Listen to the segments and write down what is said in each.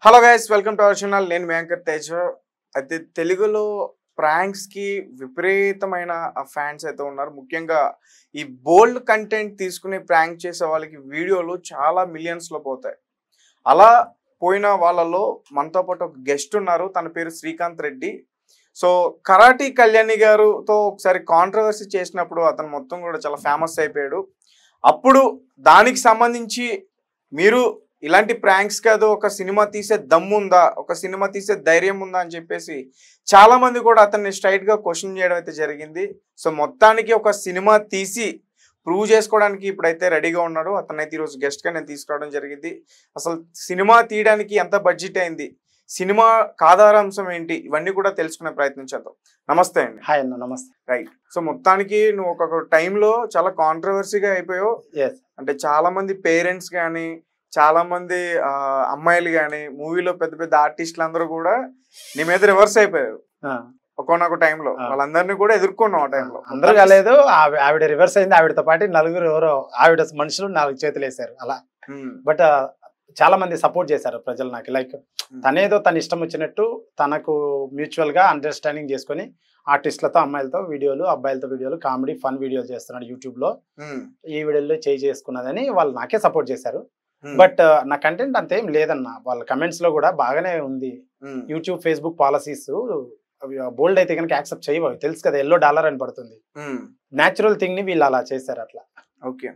Hello guys, welcome to our channel. నేను మీ anchor Teja. అయితే తెలుగులో ప్రాంక్స్ కి విపరీతమైన ఫ్యాన్స్ అయితే ఉన్నారు. ముఖ్యంగా ఈ బోల్డ్ కంటెంట్ తీసుకుని ప్రాంక్ చేసే వాళ్ళకి వీడియోలు చాలా మిలియన్స్ లో పోతాయి. అలా పోయిన వాళ్ళలో మనతో పాటు ఒక గెస్ట్ ఉన్నారు. తన పేరు శ్రీకాంత్ రెడ్డి. సో కరాటీ కళ్యాణి గారుతో ఒకసారి కాంట్రవర్సీ చేసినప్పుడు అతను మొత్తం కూడా చాలా ఫేమస్ అయిపోయాడు. అప్పుడు దానికి సంబంధించి మీరు ఇలాంటి ప్రాంక్స్ కాదు, ఒక సినిమా తీసే దమ్ముందా, ఒక సినిమా తీసే ధైర్యం ఉందా అని చెప్పేసి చాలా మంది కూడా అతన్ని స్ట్రైట్ గా క్వశ్చన్ చేయడం అయితే జరిగింది. సో మొత్తానికి ఒక సినిమా తీసి ప్రూవ్ చేసుకోవడానికి ఇప్పుడైతే రెడీగా ఉన్నాడు. అతనైతే ఈరోజు గెస్ట్ గా నేను తీసుకురావడం జరిగింది. అసలు సినిమా తీయడానికి ఎంత బడ్జెట్ అయింది, సినిమా ఆధారాంశం ఏంటి, ఇవన్నీ కూడా తెలుసుకునే ప్రయత్నం చేద్దాం. నమస్తే అండి. హాయ్ అన్న, నమస్తే. రైట్. సో మొత్తానికి నువ్వు ఒక టైంలో చాలా కాంట్రవర్సీగా అయిపోయావు. అంటే చాలా మంది పేరెంట్స్ కానీ, చాలా మంది అమ్మాయిలు కానీ, మూవీలో పెద్ద పెద్ద ఆర్టిస్టులు అందరూ కూడా నీ మీద రివర్స్ అయిపోయారు ఒకనొక టైంలో. వాళ్ళందరినీ కూడా ఎదుర్కొన్నాం ఆ టైంలో. అందరూ కాలేదు, ఆవిడ రివర్స్ అయింది. ఆవిడతో పాటు నలుగురు ఎవరో ఆవిడ మనుషులు 4 చేతులు వేసారు అలా. బట్ చాలా మంది సపోర్ట్ చేశారు ప్రజలు నాకు. లైక్ తనేదో తన ఇష్టం వచ్చినట్టు తనకు మ్యూచువల్ గా అండర్స్టాండింగ్ చేసుకుని ఆర్టిస్టులతో, అమ్మాయిలతో వీడియోలు, అబ్బాయిలతో వీడియోలు, కామెడీ ఫన్ వీడియోలు చేస్తున్నాడు యూట్యూబ్ లో. ఈ వీడియోలో చేసుకున్నదని వాళ్ళు నాకే సపోర్ట్ చేశారు. బట్ నా కంటెంట్ అంతేం లేదన్న. వాళ్ళ కమెంట్స్ లో కూడా బాగానే ఉంది. యూట్యూబ్, ఫేస్బుక్ పాలసీస్ బోల్డ్ అయితే కనుక యాక్సెప్ట్ చేయవు. తెలుసు కదా, $1 అని పడుతుంది. న్యాచురల్ థింగ్ ని వీళ్ళు అలా చేశారు అట్లా. ఓకే,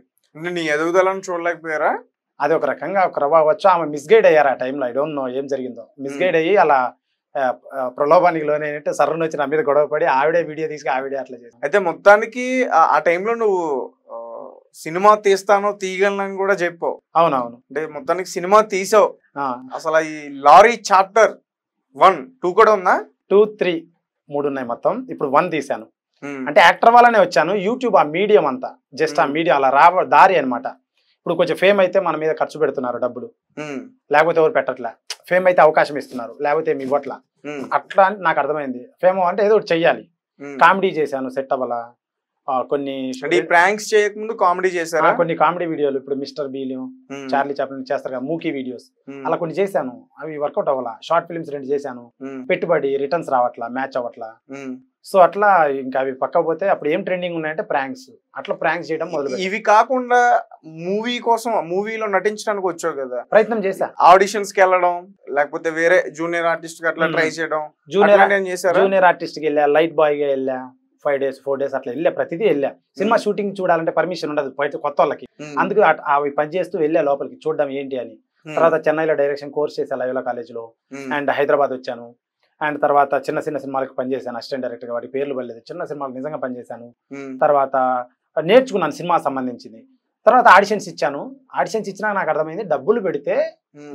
నీ ఎదుగుదలను చూడలేకపోయారా? అది ఒక రకంగా ఒక రవ్వచ్చు. ఆమె మిస్గైడ్ అయ్యారు ఆ టైంలో. ఐ డోంట్ నో ఏం జరిగిందో. మిస్గైడ్ అయ్యి అలా ప్రలోభానికి లోనైనట్టు సర్రను వచ్చి నా మీద గొడవ పడి ఆవిడే వీడియో తీసుకు ఆవిడే అట్లా చేసి. అయితే మొత్తానికి ఆ టైంలో నువ్వు సినిమా తీస్తానో తీయగలను కూడా చెప్పావు. అవునవును. అంటే మొత్తానికి సినిమా తీసావు. అసలు ఈ లారీ చాప్టర్ 1, 2 కూడా ఉందా? 2, 3, 3 ఉన్నాయి మొత్తం. ఇప్పుడు 1 తీశాను. అంటే యాక్టర్ వల్లనే వచ్చాను. యూట్యూబ్ ఆ మీడియం అంతా జస్ట్ ఆ మీడియం అలా దారి అనమాట. ఇప్పుడు కొంచెం ఫేమ్ అయితే మన మీద ఖర్చు పెడుతున్నారు డబ్బులు, లేకపోతే ఎవరు పెట్టట్లే. ఫేమ్ అయితే అవకాశం ఇస్తున్నారు, లేకపోతే ఏమి ఇవ్వట్లా. అట్లా అని నాకు అర్థమైంది. ఫేమ్ అంటే ఏదో ఒకటి చెయ్యాలి. కామెడీ చేశాను, సెట్ అవ్వాలా. కొన్ని ప్రాంక్స్ చేయకముందు కామెడీ చేశారా? కొన్ని కామెడీ వీడియోలు, ఇప్పుడు మిస్టర్ బీలు, చార్లీ చాప్లిన్ చేస్తారు కదా, మూకీ వీడియోస్, అలా కొన్ని చేశాను. అవి వర్కౌట్ అవ్వాలా. షార్ట్ ఫిల్మ్స్ 2 చేశాను. పెట్టుబడి రిటర్న్స్ రావట్లా, మ్యాచ్ అవ్వట్లా. సో అట్లా ఇంకా అవి పక్కపోతే అప్పుడు ఏం ట్రెండింగ్ ఉన్నాయంటే ప్రాంక్స్. అట్లా ప్రాంక్స్ చేయడం మొదలు. ఇవి కాకుండా మూవీ కోసం, మూవీలో నటించడానికి వచ్చావు కదా, ప్రయత్నం చేశా. ఆడిషన్స్ కి వెళ్ళడం, లేకపోతే వేరే జూనియర్ ఆర్టిస్ట్ కి అట్లా ట్రై చేయడం. జూనియర్ ఆర్టిస్ట్ కి వెళ్ళా, లైట్ బాయ్ గా వెళ్ళా, 5 days 4 days అట్లా వెళ్ళా. ప్రతిదీ వెళ్ళా. సినిమా షూటింగ్ చూడాలంటే పర్మిషన్ ఉండదు బయట కొత్త వాళ్ళకి. అందుకు అవి పనిచేస్తూ వెళ్ళా లోపలికి చూడడం ఏంటి అని. తర్వాత చెన్నైలో డైరెక్షన్ కోర్స్ చేశాను లయోలా కాలేజ్లో. అండ్ హైదరాబాద్ వచ్చాను. అండ్ తర్వాత చిన్న సినిమాలకు పనిచేశాను అసిస్టెంట్ డైరెక్టర్ గా. వాటి పేర్లు పడలేదు. చిన్న సినిమాలకు నిజంగా పనిచేశాను. తర్వాత నేర్చుకున్నాను సినిమా సంబంధించింది. తర్వాత ఆడిషన్స్ ఇచ్చాను. ఆడిషన్స్ ఇచ్చినా నాకు అర్థమైంది, డబ్బులు పెడితే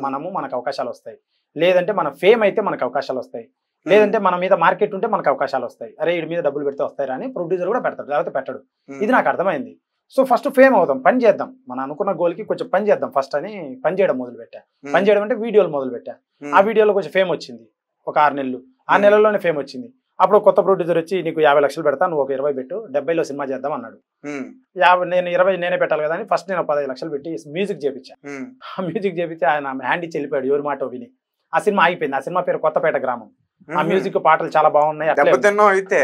మనకు అవకాశాలు వస్తాయి. లేదంటే మన ఫేమ్ అయితే మనకు అవకాశాలు వస్తాయి. లేదంటే మన మీద మార్కెట్ ఉంటే మనకు అవకాశాలు వస్తాయి. అరే వీడి మీద డబ్బులు పెడితే వస్తాయి అని ప్రొడ్యూసర్ కూడా పెడతాడు, లేకపోతే పెట్టడు. ఇది నాకు అర్థమైంది. సో ఫస్ట్ ఫేమ్ అవుదాం, పని చేద్దాం, మనం అనుకున్న గోల్కి కొంచెం పని చేద్దాం ఫస్ట్ అని పని చేయడం మొదలు పెట్టా. పని చేయడం అంటే వీడియోలు మొదలు పెట్టా. ఆ వీడియోలో కొంచెం ఫేమ్ వచ్చింది. ఒక 6 నెలలు. 6 నెలల్లోనే ఫేమ్ వచ్చింది. అప్పుడు కొత్త ప్రొడ్యూసర్ వచ్చి నీకు 50 లక్షలు పెడతా, నువ్వు ఒక 20 పెట్టు, 70లో సినిమా చేద్దాం అన్నాడు. 50 నేను 20 నేనే పెట్టాలి కదా అని ఫస్ట్ నేను 15 లక్షలు పెట్టి మ్యూజిక్ చేపించా. ఆ మ్యూజిక్ చేపించి ఆయన హ్యాండ్ ఇచ్చి వెళ్ళిపోయాడు, ఎవరి మాట విని. ఆ సినిమా అయిపోయింది. ఆ సినిమా పేరు కొత్తపేట గ్రామం. ఆ మ్యూజిక్ పాటలు చాలా బాగున్నాయి. అయితే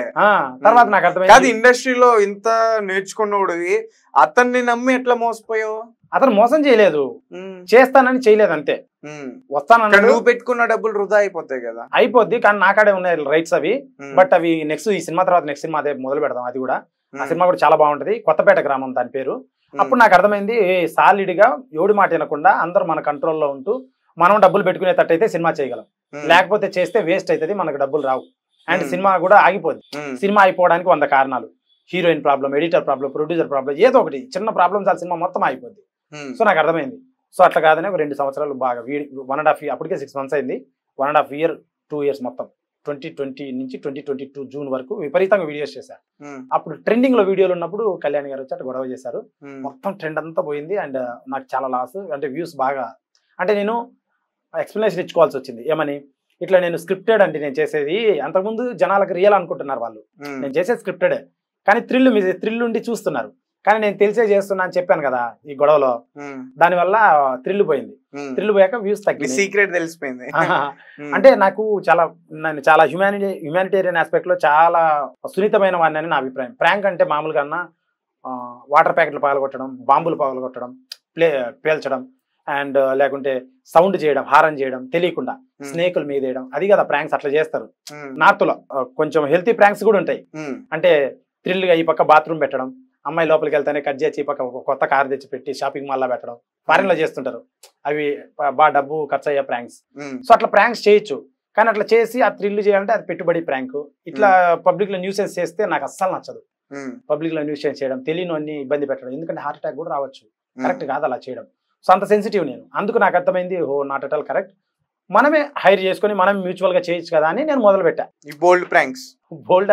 తర్వాత నాకు అర్థమైంది, ఇండస్ట్రీలో ఇంత నేర్చుకున్నోడు అతన్ని నమ్మి ఎట్లా మోసపోయావు? అతను మోసం చేయలేదు, చేస్తానని చేయలేదు అంతే. వస్తానని నువ్వు పెట్టుకున్న డబ్బులు వృధా అయిపోతాయి కదా. అయిపోద్ది, కానీ నాకాడే ఉన్నాయి రైట్స్ అవి. బట్ అవి నెక్స్ట్ ఈ సినిమా తర్వాత నెక్స్ట్ సినిమా అదే మొదలు పెడదాం. అది కూడా ఆ సినిమా కూడా చాలా బాగుంటది. కొత్తపేట గ్రామం దాని పేరు. అప్పుడు నాకు అర్థమైంది, సాలిడ్ గా ఎవడి మాట వినకుండా అందరూ మన కంట్రోల్లో ఉంటూ మనం డబ్బులు పెట్టుకునేటట్టయితే సినిమా చేయగలం. లేకపోతే చేస్తే వేస్ట్ అవుతుంది, మనకు డబ్బులు రావు. అండ్ సినిమా కూడా ఆగిపోద్ది. సినిమా అయిపోవడానికి 100 కారణాలు. Heroine problem, editor problem, producer problem, ఏదో ఒకటి చిన్న ప్రాబ్లమ్ చాలు సినిమా మొత్తం అయిపోద్ది. సో నాకు అర్థమైంది. సో అట్లా కాదని ఒక 2 సంవత్సరాలు బాగా 1.5 year, అప్పటికే 6 months అయింది. 1.5 year 2 years మొత్తం 2020 నుంచి 2022 జూన్ వరకు విపరీతంగా వీడియోస్ చేశారు. అప్పుడు ట్రెండింగ్ లో వీడియోలు ఉన్నప్పుడు కళ్యాణ్ గారు వచ్చి అట్లా గొడవ చేశారు. మొత్తం ట్రెండ్ అంతా పోయింది. అండ్ నాకు చాలా లాస్. అంటే వ్యూస్ బాగా, అంటే నేను ఎక్స్ప్లెనేషన్ ఇచ్చుకోవాల్సి వచ్చింది. ఏమని, ఇట్లా నేను స్క్రిప్టెడ్ అంటే నేను చేసేది. అంతకుముందు జనాలకు రియల్ అనుకుంటున్నారు వాళ్ళు, నేను చేసేది స్క్రిప్టెడే. కానీ థ్రిల్ ఉండి చూస్తున్నారు. కానీ నేను తెలిసే చేస్తున్నా అని చెప్పాను కదా ఈ గొడవలో, దానివల్ల థ్రిల్ పోయింది. థ్రిల్ పోయాక వ్యూస్ తగ్గి సీక్రెట్ తెలిసిపోయింది. అంటే నేను చాలా హ్యుమానిటేరియన్ ఆస్పెక్ట్ లో చాలా సున్నితమైన వాడిని అని నా అభిప్రాయం. ప్రాంక్ అంటే మామూలుగా వాటర్ ప్యాకెట్లు పగలగొట్టడం, బాంబులు పగలగొట్టడం, పేల్చడం, అండ్ లేకుంటే సౌండ్ చేయడం, హారన్ చేయడం తెలియకుండా స్నేకుల మీద వేయడం, అది కదా ప్రాంక్స్. అట్లా చేస్తారు నార్త్ లో. కొంచెం హెల్తీ ప్రాంక్స్ కూడా ఉంటాయి. అంటే థ్రిల్ గా ఈ పక్క బాత్రూమ్ పెట్టడం, అమ్మాయి లోపలికి వెళ్తానే కట్ చేసి ఈ పక్క కొత్త కార్ తెచ్చి పెట్టి షాపింగ్ మాల్ లో పెట్టడం, ఫారెన్ లో చేస్తుంటారు. అవి బాగా డబ్బు ఖర్చు అయ్యే ప్రాంక్స్. సో అట్లా ప్రాంక్స్ చేయొచ్చు, కానీ అట్లా చేసి ఆ థ్రిల్ చేయాలంటే అది పెట్టుబడి ప్రాంక్. ఇట్లా పబ్లిక్ లో న్యూసెన్స్ చేస్తే నాకు అస్సలు నచ్చదు. పబ్లిక్ లో న్యూసెన్స్ చేయడం, తెలియని అన్ని ఇబ్బంది పెట్టడం, ఎందుకంటే హార్ట్ అటాక్ కూడా రావచ్చు. కరెక్ట్ కాదు అలా చేయడం. సో అంత సెన్సిటివ్ నేను. అందుకు నాకు అర్థమైంది, ఓ నాట్ అట్ ఆల్ కరెక్ట్, మనమే హైర్ చేసుకుని మనం మ్యూచువల్ గా చేయొచ్చు కదా అని నేను మొదలు పెట్టా ఈ bold pranks. Bold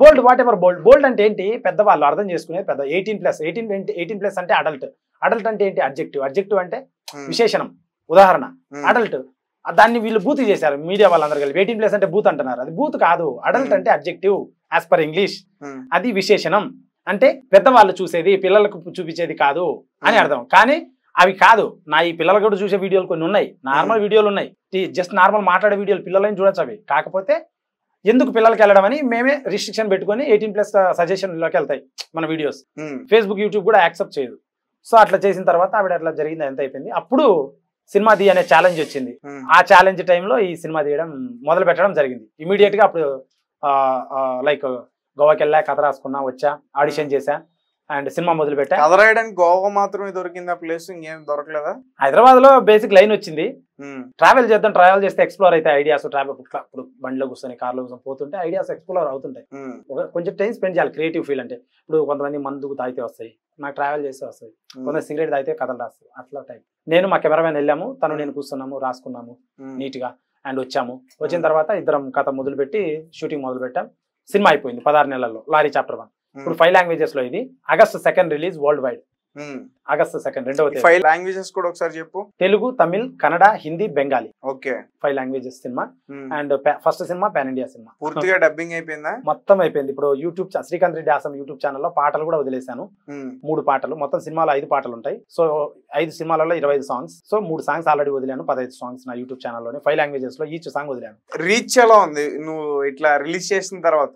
bold whatever bold. Bold అంటే ఏంటి, పెద్దవాళ్ళు అర్థం చేసుకునేది పెద్ద 18+ అంటే అడల్ట్. అడల్ట్ అంటే ఏంటి, అడ్జెక్టివ్ అంటే విశేషణం, ఉదాహరణ. అడల్ట్ దాన్ని వీళ్ళు బూత్ చేశారు మీడియా వాళ్ళందరూ కలిపి. 18+ అంటే బూత్ అంటున్నారు, అది బూత్ కాదు. అడల్ట్ అంటే అడ్జెక్టివ్ యాజ్ పర్ ఇంగ్లీష్, అది విశేషణం. అంటే పెద్దవాళ్ళు చూసేది, పిల్లలకు చూపించేది కాదు అని అర్థం. కానీ అవి కాదు, నా ఈ పిల్లలు కూడా చూసే వీడియోలు కొన్ని ఉన్నాయి, నార్మల్ వీడియోలు ఉన్నాయి, జస్ట్ నార్మల్ మాట్లాడే వీడియోలు పిల్లలని చూడొచ్చు. అవి కాకపోతే ఎందుకు పిల్లలకి వెళ్ళడం అని మేమే రిస్ట్రిక్షన్ పెట్టుకొని 18+ సజెషన్లోకి వెళ్తాయి మన వీడియోస్. ఫేస్బుక్, యూట్యూబ్ కూడా యాక్సెప్ట్ చేయదు. సో అట్లా చేసిన తర్వాత ఆవిడ అట్లా జరిగింది, ఎంత అయిపోయింది. అప్పుడు సినిమా తీ అనే ఛాలెంజ్ వచ్చింది. ఆ ఛాలెంజ్ టైంలో ఈ సినిమా తీయడం మొదలు పెట్టడం జరిగింది. ఇమీడియట్ గా అప్పుడు లైక్ గోవాకి వెళ్ళా, కథ రాసుకున్నా, వచ్చా, ఆడిషన్ చేశా, అండ్ సినిమా మొదలు పెట్టా. కథ రాయడానికి గోవా మాత్రమే దొరికింది ఆ ప్లేస్, ఇంకేం దొరకలేదా? హైదరాబాద్ లో బేసిక్ లైన్ వచ్చింది, ట్రావెల్ చేద్దాం, ట్రావెల్ చేస్తే ఎక్స్ప్లోర్ అయితే ఐడియాస్, ట్రావెల్ ఇప్పుడు బండిలో కూర్చొని కార్లో కూర్చొని పోతుంటే ఐడియాస్ ఎక్స్ప్లోర్ అవుతుంటాయి. కొంచెం టైం స్పెండ్ చేయాలి క్రియేటివ్ ఫీల్ అంటే. ఇప్పుడు కొంతమంది మందుకు తాగితే వస్తాయి, నాకు ట్రావెల్ చేస్తే వస్తాయి, కొంతమంది సిగరెట్ తాగితే కథలు రాస్తాయి, అట్లా టైప్. నేను మా కెమెరామెన్ వెళ్ళాము, తను నేను కూర్చున్నాము, రాసుకున్నాము నీట్ గా, అండ్ వచ్చాము. వచ్చిన తర్వాత ఇద్దరం కథ మొదలు పెట్టి షూటింగ్ మొదలు పెట్టాం. సినిమా అయిపోయింది 16 నెలల్లో, లారీ చాప్టర్ 1. ఇప్పుడు 5 లాంగ్వేజెస్ లో ఇది. August 2 release world wide. August 2 రెండవ తేదీ. 5 లాంగ్వేజెస్ కూడా ఒకసారి చెప్పు. Telugu, Tamil, Kannada, Hindi, Bengali. Okay, 5 languages cinema. And first cinema pan India cinema. పూర్తిగా డబ్బింగ్ అయిపోయిందా? మొత్తం అయిపోయింది. ఇప్పుడు యూట్యూబ్ శ్రీకాంత్ రెడ్డి ఆసం యూట్యూబ్ ఛానల్లో పాటలు కూడా వదిలేశాను. 3 పాటలు, మొత్తం సినిమాలో 5 పాటలు ఉంటాయి. సో 5 సినిమాలలో 25 సాంగ్స్. సో 3 సాంగ్స్ ఆల్రెడీ వదిలాను, 15 సాంగ్స్ నా యూట్యూబ్ ఛానల్లోనే 5 లాంగ్వేజెస్ లో ఈచ్ సాంగ్ వదిలాను. రీచ్ ఎలా ఉంది నువ్వు ఇట్లా రిలీజ్ చేసిన తర్వాత?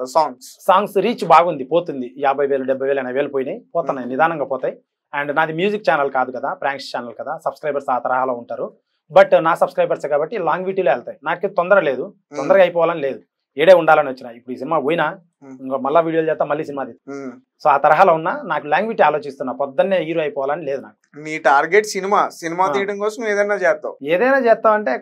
సాంగ్స్ రీచ్ బాగుంది, పోతుంది. 50,000, 70,000, 80,000 పోయినాయి, పోతున్నాయి, నిదానంగా పోతాయి. అండ్ నాది మ్యూజిక్ ఛానల్ కాదు కదా, ప్రాంక్స్ ఛానల్ కదా, సబ్స్క్రైబర్స్ ఆ తరహాలో ఉంటారు. బట్ నా సబ్స్క్రైబర్స్ కాబట్టి లాంగ్విటీలో వెళ్తాయి. నాకు తొందర లేదు, తొందరగా అయిపోవాలని లేదు, ఏడే ఉండాలని వచ్చిన. ఇప్పుడు ఈ సినిమా పోయినా ఇంకా మళ్ళీ వీడియోలు చేస్తా, మళ్ళీ సినిమా తీస్తా. సో ఆ తరహాలో ఉన్నా, నాకు లాంగ్విటీ ఆలోచిస్తున్నా, పొద్దున్నే హీరో అయిపోవాలని లేదు నాకు. నీ టార్గెట్ సినిమా తీయడం కోసం ఏదైనా చేస్తావు అంటే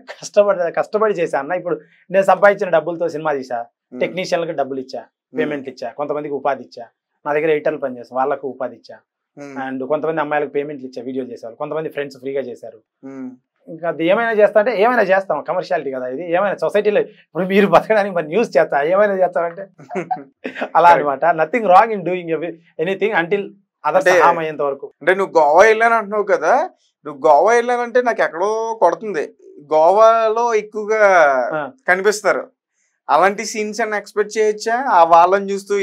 కష్టపడి చేశా అన్న. ఇప్పుడు నేను సంపాదించిన డబ్బులతో సినిమా తీసా, టెక్నీషియన్లకు డబ్బులు ఇచ్చా, పేమెంట్లు ఇచ్చా, కొంతమందికి ఉపాధి ఇచ్చా, నా దగ్గర ఎడిటర్లు పనిచేస్తాను వాళ్ళకు ఉపాధి ఇచ్చా, అండ్ కొంతమంది అమ్మాయిలకు పేమెంట్లు ఇచ్చా, వీడియోలు చేసేవాళ్ళు, కొంతమంది ఫ్రెండ్స్ ఫ్రీగా చేశారు. ఇంకా అది ఏమైనా చేస్తా అంటే ఏమైనా చేస్తాం, కమర్షియాలిటీ కదా ఇది. ఏమైనా సొసైటీలో ఇప్పుడు మీరు బతకడానికి మరి న్యూస్ చేస్తా, ఏమైనా చేస్తామంటే అలా అనమాట. Nothing wrong in doing anything until other harm అయ్యేంత వరకు. అంటే నువ్వు గోవా వెళ్ళాను అంటున్నావు కదా, నువ్వు గోవా వెళ్ళానంటే నాకు ఎక్కడో కొడుతుంది. గోవాలో ఎక్కువగా కనిపిస్తారు, అలాంటి సీన్స్ అని ఎక్స్పెక్ట్ చేయొచ్చా? ఆ వాళ్ళని చూస్తూ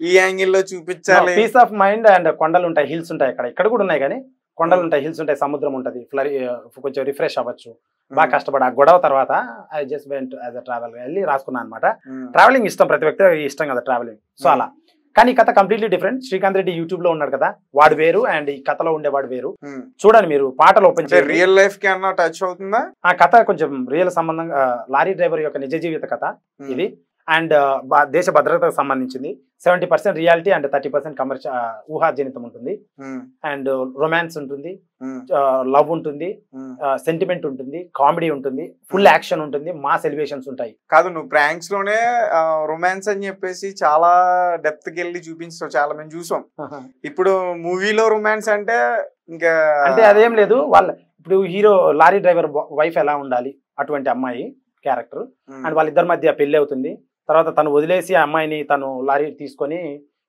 ఈ యాంగిల్ లో చూపించాలి. Piece of mind. అండ్ కొండలు ఉంటాయి, హిల్స్ ఉంటాయి, ఇక్కడ కూడా ఉన్నాయి కానీ కొండలు ఉంటాయి, హిల్స్ ఉంటాయి, సముద్రం ఉంటుంది, కొంచెం రిఫ్రెష్ అవ్వచ్చు. బాగా కష్టపడి ఆ గొడవ తర్వాత I just went as a travel వెళ్ళి రాసుకున్నాను అనమాట. ట్రావెలింగ్ ఇష్టం, ప్రతి వ్యక్తి ఇష్టం కదా ట్రావెలింగ్. సో అలా. కానీ ఈ కథ completely different. Srikanth Reddy YouTube లో ఉన్నాడు కదా, వాడు వేరు, అండ్ ఈ కథలో ఉండేవాడు వేరు. చూడండి మీరు, పాటలు ఓపెన్ చేయండి. రియల్ లైఫ్ కి అన్న టచ్ అవుతుందా? ఆ కథ కొంచెం రియల్ సంబంధంగా, లారీ డ్రైవర్ యొక్క నిజ జీవిత కథ ఇది. అండ్ దేశ భద్రతకు సంబంధించింది. 70% రియాలిటీ అండ్ 30% కమర్షియల్, ఊహాజనితం ఉంటుంది. అండ్ రొమాన్స్ ఉంటుంది, లవ్ ఉంటుంది, సెంటిమెంట్ ఉంటుంది, కామెడీ ఉంటుంది, ఫుల్ యాక్షన్ ఉంటుంది, మాస్ ఎలివేషన్స్ ఉంటాయి. కాదు, నువ్వు ప్రాంక్స్ లోనే రొమాన్స్ అని చెప్పేసి చాలా డెప్త్ కి వెళ్ళి చూపించావు, చాలా మంది చూసాం. ఇప్పుడు మూవీలో రొమాన్స్ అంటే ఇంకా అంటే అదేం లేదు. ఇప్పుడు హీరో లారీ డ్రైవర్ వైఫ్ ఎలా ఉండాలి, అటువంటి అమ్మాయి క్యారెక్టర్. అండ్ వాళ్ళిద్దరి మధ్య పెళ్లి అవుతుంది. తర్వాత తను వదిలేసి ఆ అమ్మాయిని, తను లారీ తీసుకొని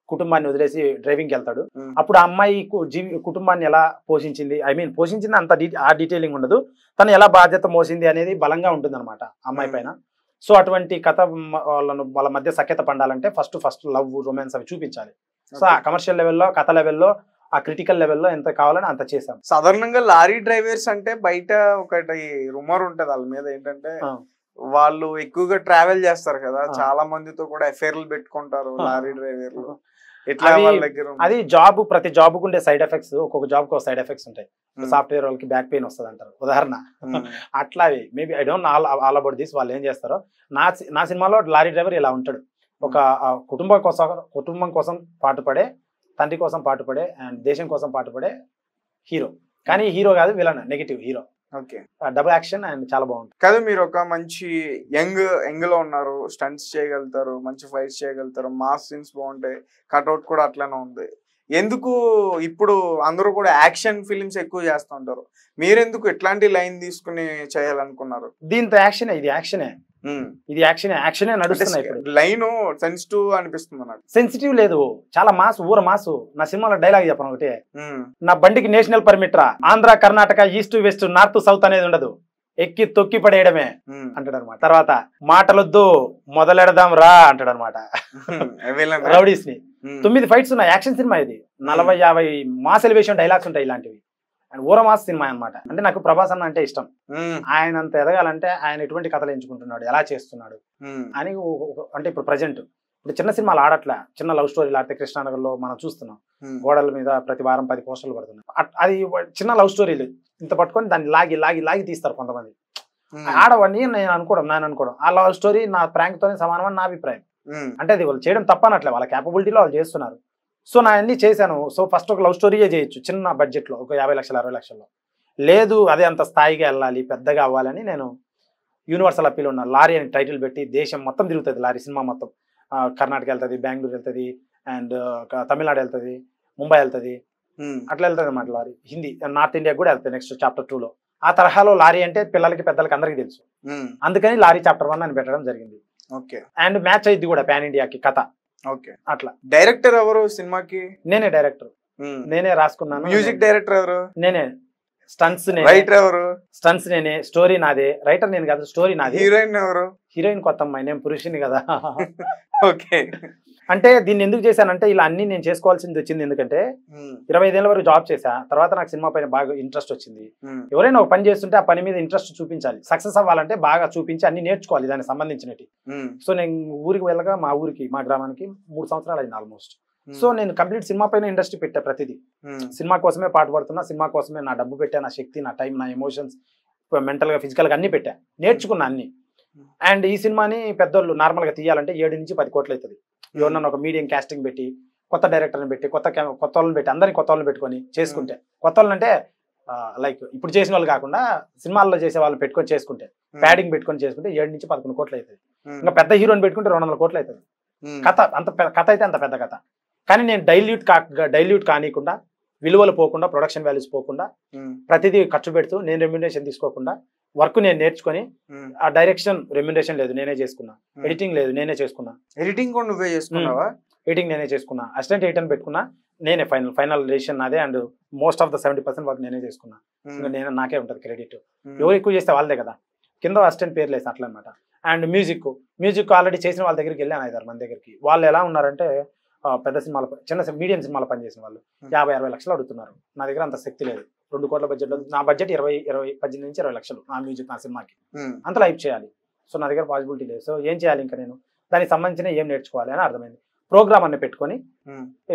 కుటుంబాన్ని వదిలేసి డ్రైవింగ్కి వెళ్తాడు. అప్పుడు ఆ అమ్మాయి కుటుంబాన్ని ఎలా పోషించింది, పోషించింది అంత ఆ డీటెయిలింగ్ ఉండదు, తను ఎలా బాధ్యత మోసింది అనేది బలంగా ఉంటుంది అనమాట అమ్మాయి పైన. సో అటువంటి కథ వాళ్ళ మధ్య సఖ్యత పండాలంటే ఫస్ట్ లవ్, రొమాన్స్ అవి చూపించాలి. సో ఆ కమర్షియల్ లెవెల్లో, కథ లెవెల్లో, ఆ క్రిటికల్ లెవెల్లో ఎంత కావాలని అంత చేసాం. సాధారణంగా లారీ డ్రైవర్స్ అంటే బయట ఒకటి రూమర్ ఉంటది వాళ్ళ మీద, ఏంటంటే వాళ్ళు ఎక్కువగా ట్రావెల్ చేస్తారు కదా, చాలా మందితో కూడా అఫైర్లు పెట్టుకుంటారు లారీ డ్రైవర్లు. అది జాబ్, ప్రతి జాబ్ కు ఉండే సైడ్ ఎఫెక్ట్స్, ఒక్కొక్క జాబ్ కు సైడ్ ఎఫెక్ట్స్ ఉంటాయి. సాఫ్ట్వేర్ వాళ్ళకి బ్యాక్ పెయిన్ వస్తుంది అంటారు ఉదాహరణ. అట్లా maybe I don't all about this, వాళ్ళు ఏం చేస్తారో. నా సినిమాలో లారీ డ్రైవర్ ఇలా ఉంటాడు, ఒక కుటుంబం కోసం పాటుపడే, తండ్రి కోసం పాటుపడే అండ్ దేశం కోసం పాటుపడే హీరో. కానీ హీరో కాదు, villain, negative hero. Okay, double action and చాలా బాగుంటుంది. కాదు, మీరు ఒక మంచి యంగ్ లో ఉన్నారు, స్టంట్స్ చేయగలుగుతారు, మంచి ఫైట్స్ చేయగలుగుతారు, మాస్ సీన్స్ బాగుంటాయి, కట్అవుట్ కూడా అట్లనే ఉంది. ఎందుకు ఇప్పుడు అందరూ కూడా యాక్షన్ ఫిలిమ్స్ ఎక్కువ చేస్తూ ఉంటారు, మీరెందుకు ఎట్లాంటి లైన్ తీసుకుని చేయాలనుకున్నారు? దీంతో యాక్షనే, ఇది యాక్షనే, ఇది యాక్షనే నడుస్తున్నాయి. లైన్ సెన్సిటివ్ అనిపిస్తుంది నాకు. సెన్సిటివ్ లేదు, చాలా మాస్, ఊర మాసు. నా సినిమాలో డైలాగ్ చెప్పను ఒకటే, నా బండికి నేషనల్ పర్మిట్ రా, Andhra, Karnataka, east west, north south అనేది ఉండదు, ఎక్కి తొక్కి పడేయడమే అంటాడు అనమాట. తర్వాత మాటలొద్దు మొదలెడదాం రా అంటాడు అనమాట రౌడీస్ ని. 9 ఫైట్స్ ఉన్నాయి, యాక్షన్ సినిమా ఇది. 40-50 మాస్ ఎలివేషన్ డైలాగ్స్ ఉంటాయి ఇలాంటివి. అండ్ ఊర మాస్ సినిమా అనమాట. అంటే నాకు ప్రభాస్ అన్న అంటే ఇష్టం. ఆయన అంత ఎదగాలంటే ఆయన ఎటువంటి కథలు ఎంచుకుంటున్నాడు, ఎలా చేస్తున్నాడు అని. అంటే ఇప్పుడు ప్రజెంట్ ఇప్పుడు చిన్న సినిమాలు ఆడట్లే, చిన్న లవ్ స్టోరీలు ఆడితే కృష్ణానగర్ లో మనం చూస్తున్నాం, గోడల మీద ప్రతి వారం 10 పోస్టర్లు పడుతున్నాయి. అది చిన్న లవ్ స్టోరీలు ఇంత పట్టుకొని దాన్ని లాగి లాగి లాగి తీస్తారు కొంతమంది. ఆడవని నేను అనుకోవడం ఆ లవ్ స్టోరీ నా ప్రాంక్ తోనే సమానమని నా అభిప్రాయం. అంటే అది వాళ్ళు చేయడం తప్పనట్లే, వాళ్ళ క్యాపబిలిటీలో వాళ్ళు చేస్తున్నారు. సో నా అన్ని చేశాను. సో ఫస్ట్ ఒక లవ్ స్టోరీయే చేయొచ్చు చిన్న బడ్జెట్ లో, ఒక 50 లక్షలు 60 లక్షల్లో. లేదు అదే అంత స్థాయిగా వెళ్ళాలి, పెద్దగా అవ్వాలని నేను యూనివర్సల్ అప్పీల్ ఉన్న లారీ అని టైటిల్ పెట్టి దేశం మొత్తం తిరుగుతుంది లారీ సినిమా మొత్తం. కర్ణాటక వెళ్తుంది, బెంగళూరు వెళ్తుంది, అండ్ తమిళనాడు వెళ్తుంది, ముంబై వెళ్తుంది, అట్లా వెళ్తుంది అన్నమాట లారీ. హిందీ, నార్త్ ఇండియా కూడా వెళ్తుంది నెక్స్ట్ చాప్టర్ 2 లో. ఆ తరహాలో లారీ అంటే పిల్లలకి పెద్దలకి అందరికి తెలుసు, అందుకని లారీ చాప్టర్ 1 అని పెట్టడం జరిగింది. ఓకే, అండ్ మ్యాచ్ అయింది కూడా పాన్ ఇండియాకి కథ. ఓకే, అట్లా. డైరెక్టర్ ఎవరు సినిమాకి? నేనే డైరెక్టర్, నేనే రాసుకున్నాను. మ్యూజిక్ డైరెక్టర్ ఎవరు? నేనే. స్టంట్స్ రైటర్ ఎవరు? స్టంట్స్ నేనే. స్టోరీ నాదే, రైటర్ నేను కాదు, స్టోరీ నాది. హీరోయిన్ ఎవరు? హీరోయిన్ కొత్త అమ్మాయి, నేను పురుషుని కదా. ఓకే, అంటే దీన్ని ఎందుకు చేశానంటే ఇలా అన్ని నేను చేసుకోవాల్సింది వచ్చింది. ఎందుకంటే 25 ఏళ్ళ వరకు జాబ్ చేశా, తర్వాత నాకు సినిమా పైన బాగా ఇంట్రెస్ట్ వచ్చింది. ఎవరైనా ఒక పని చేస్తుంటే ఆ పని మీద ఇంట్రెస్ట్ చూపించాలి, సక్సెస్ అవ్వాలంటే బాగా చూపించి అన్ని నేర్చుకోవాలి దానికి సంబంధించినవి. సో నేను ఊరికి వెళ్ళగా మా గ్రామానికి 3 సంవత్సరాలు అయింది ఆల్మోస్ట్. సో నేను కంప్లీట్ సినిమా పైన ఇండస్ట్రీ పెట్టా, ప్రతిదీ సినిమా కోసమే పాటుపడుతున్నా, సినిమా కోసమే నా డబ్బు పెట్టా, నా శక్తి, నా టైం, నా ఎమోషన్స్, మెంటల్ గా ఫిజికల్ గా అన్ని పెట్టా, నేర్చుకున్నా అన్ని. అండ్ ఈ సినిమాని పెద్దోళ్ళు నార్మల్ గా తీయాలంటే 7 నుంచి 10 కోట్లు అవుతుంది. ఎవరన్నా ఒక మీడియం కాస్టింగ్ పెట్టి, కొత్త డైరెక్టర్ని పెట్టి, కొత్త వాళ్ళని పెట్టి, అందరినీ కొత్త వాళ్ళని పెట్టుకొని చేసుకుంటే, కొత్త వాళ్ళని అంటే లైక్ ఇప్పుడు చేసిన వాళ్ళు కాకుండా సినిమాల్లో చేసే వాళ్ళు పెట్టుకొని చేసుకుంటే, ప్యాడింగ్ పెట్టుకొని చేసుకుంటే 7 నుంచి 11 కోట్లు అవుతుంది. ఇంకా పెద్ద హీరోని పెట్టుకుంటే 200 కోట్లు అవుతుంది. కథ అయితే అంత పెద్ద కథ. కానీ నేను డైల్యూట్ కానికుండా, విలువలు పోకుండా, ప్రొడక్షన్ వాల్యూస్ పోకుండా, ప్రతిదీ ఖర్చు పెడుతూ, నేను రెమ్యునరేషన్ తీసుకోకుండా, వర్క్ నేను నేర్చుకొని, ఆ డైరెక్షన్ రెమ్యునరేషన్ లేదు నేనే చేసుకున్నా, ఎడిటింగ్ లేదు నేనే చేసుకున్నా. ఎడిటింగ్ కూడా నువ్వే చేసుకున్నావా? ఎడిటింగ్ నేనే చేసుకున్నా, అసిస్టెంట్ ఎడిటర్ పెట్టుకున్నా, నేనే ఫైనల్ డెసిషన్ నాదే. And most of the 70% work నేనే చేసుకున్నా. ఇంకా నాకే ఉంటుంది క్రెడిట్. ఎవరు ఎక్కువ చేస్తే వాళ్ళదే కదా, కింద అసిస్టెంట్ పేర్లు వేసి అట్లా అనమాట. అండ్ మ్యూజిక్ ఆల్రెడీ చేసిన వాళ్ళ దగ్గరికి వెళ్ళాను, 5-6 మంది దగ్గరికి. వాళ్ళు ఎలా ఉన్నారంటే పెద్ద సినిమాలు, మీడియం సినిమాలు పనిచేసిన వాళ్ళు 50-60 లక్షలు అడుగుతున్నారు. నా దగ్గర అంత శక్తి లేదు, 2 కోట్ల బడ్జెట్. నా బడ్జెట్ 18 నుంచి 20 లక్షలు నా మ్యూజిక్, నా సినిమాకి. అంత లైఫ్ చేయాలి. సో నా దగ్గర పాసిబిలిటీ లేదు. సో ఏం చేయాలి ఇంకా నేను, దానికి సంబంధించిన ఏం నేర్చుకోవాలి అని అర్థమైంది. ప్రోగ్రామ్ అన్ని పెట్టుకొని,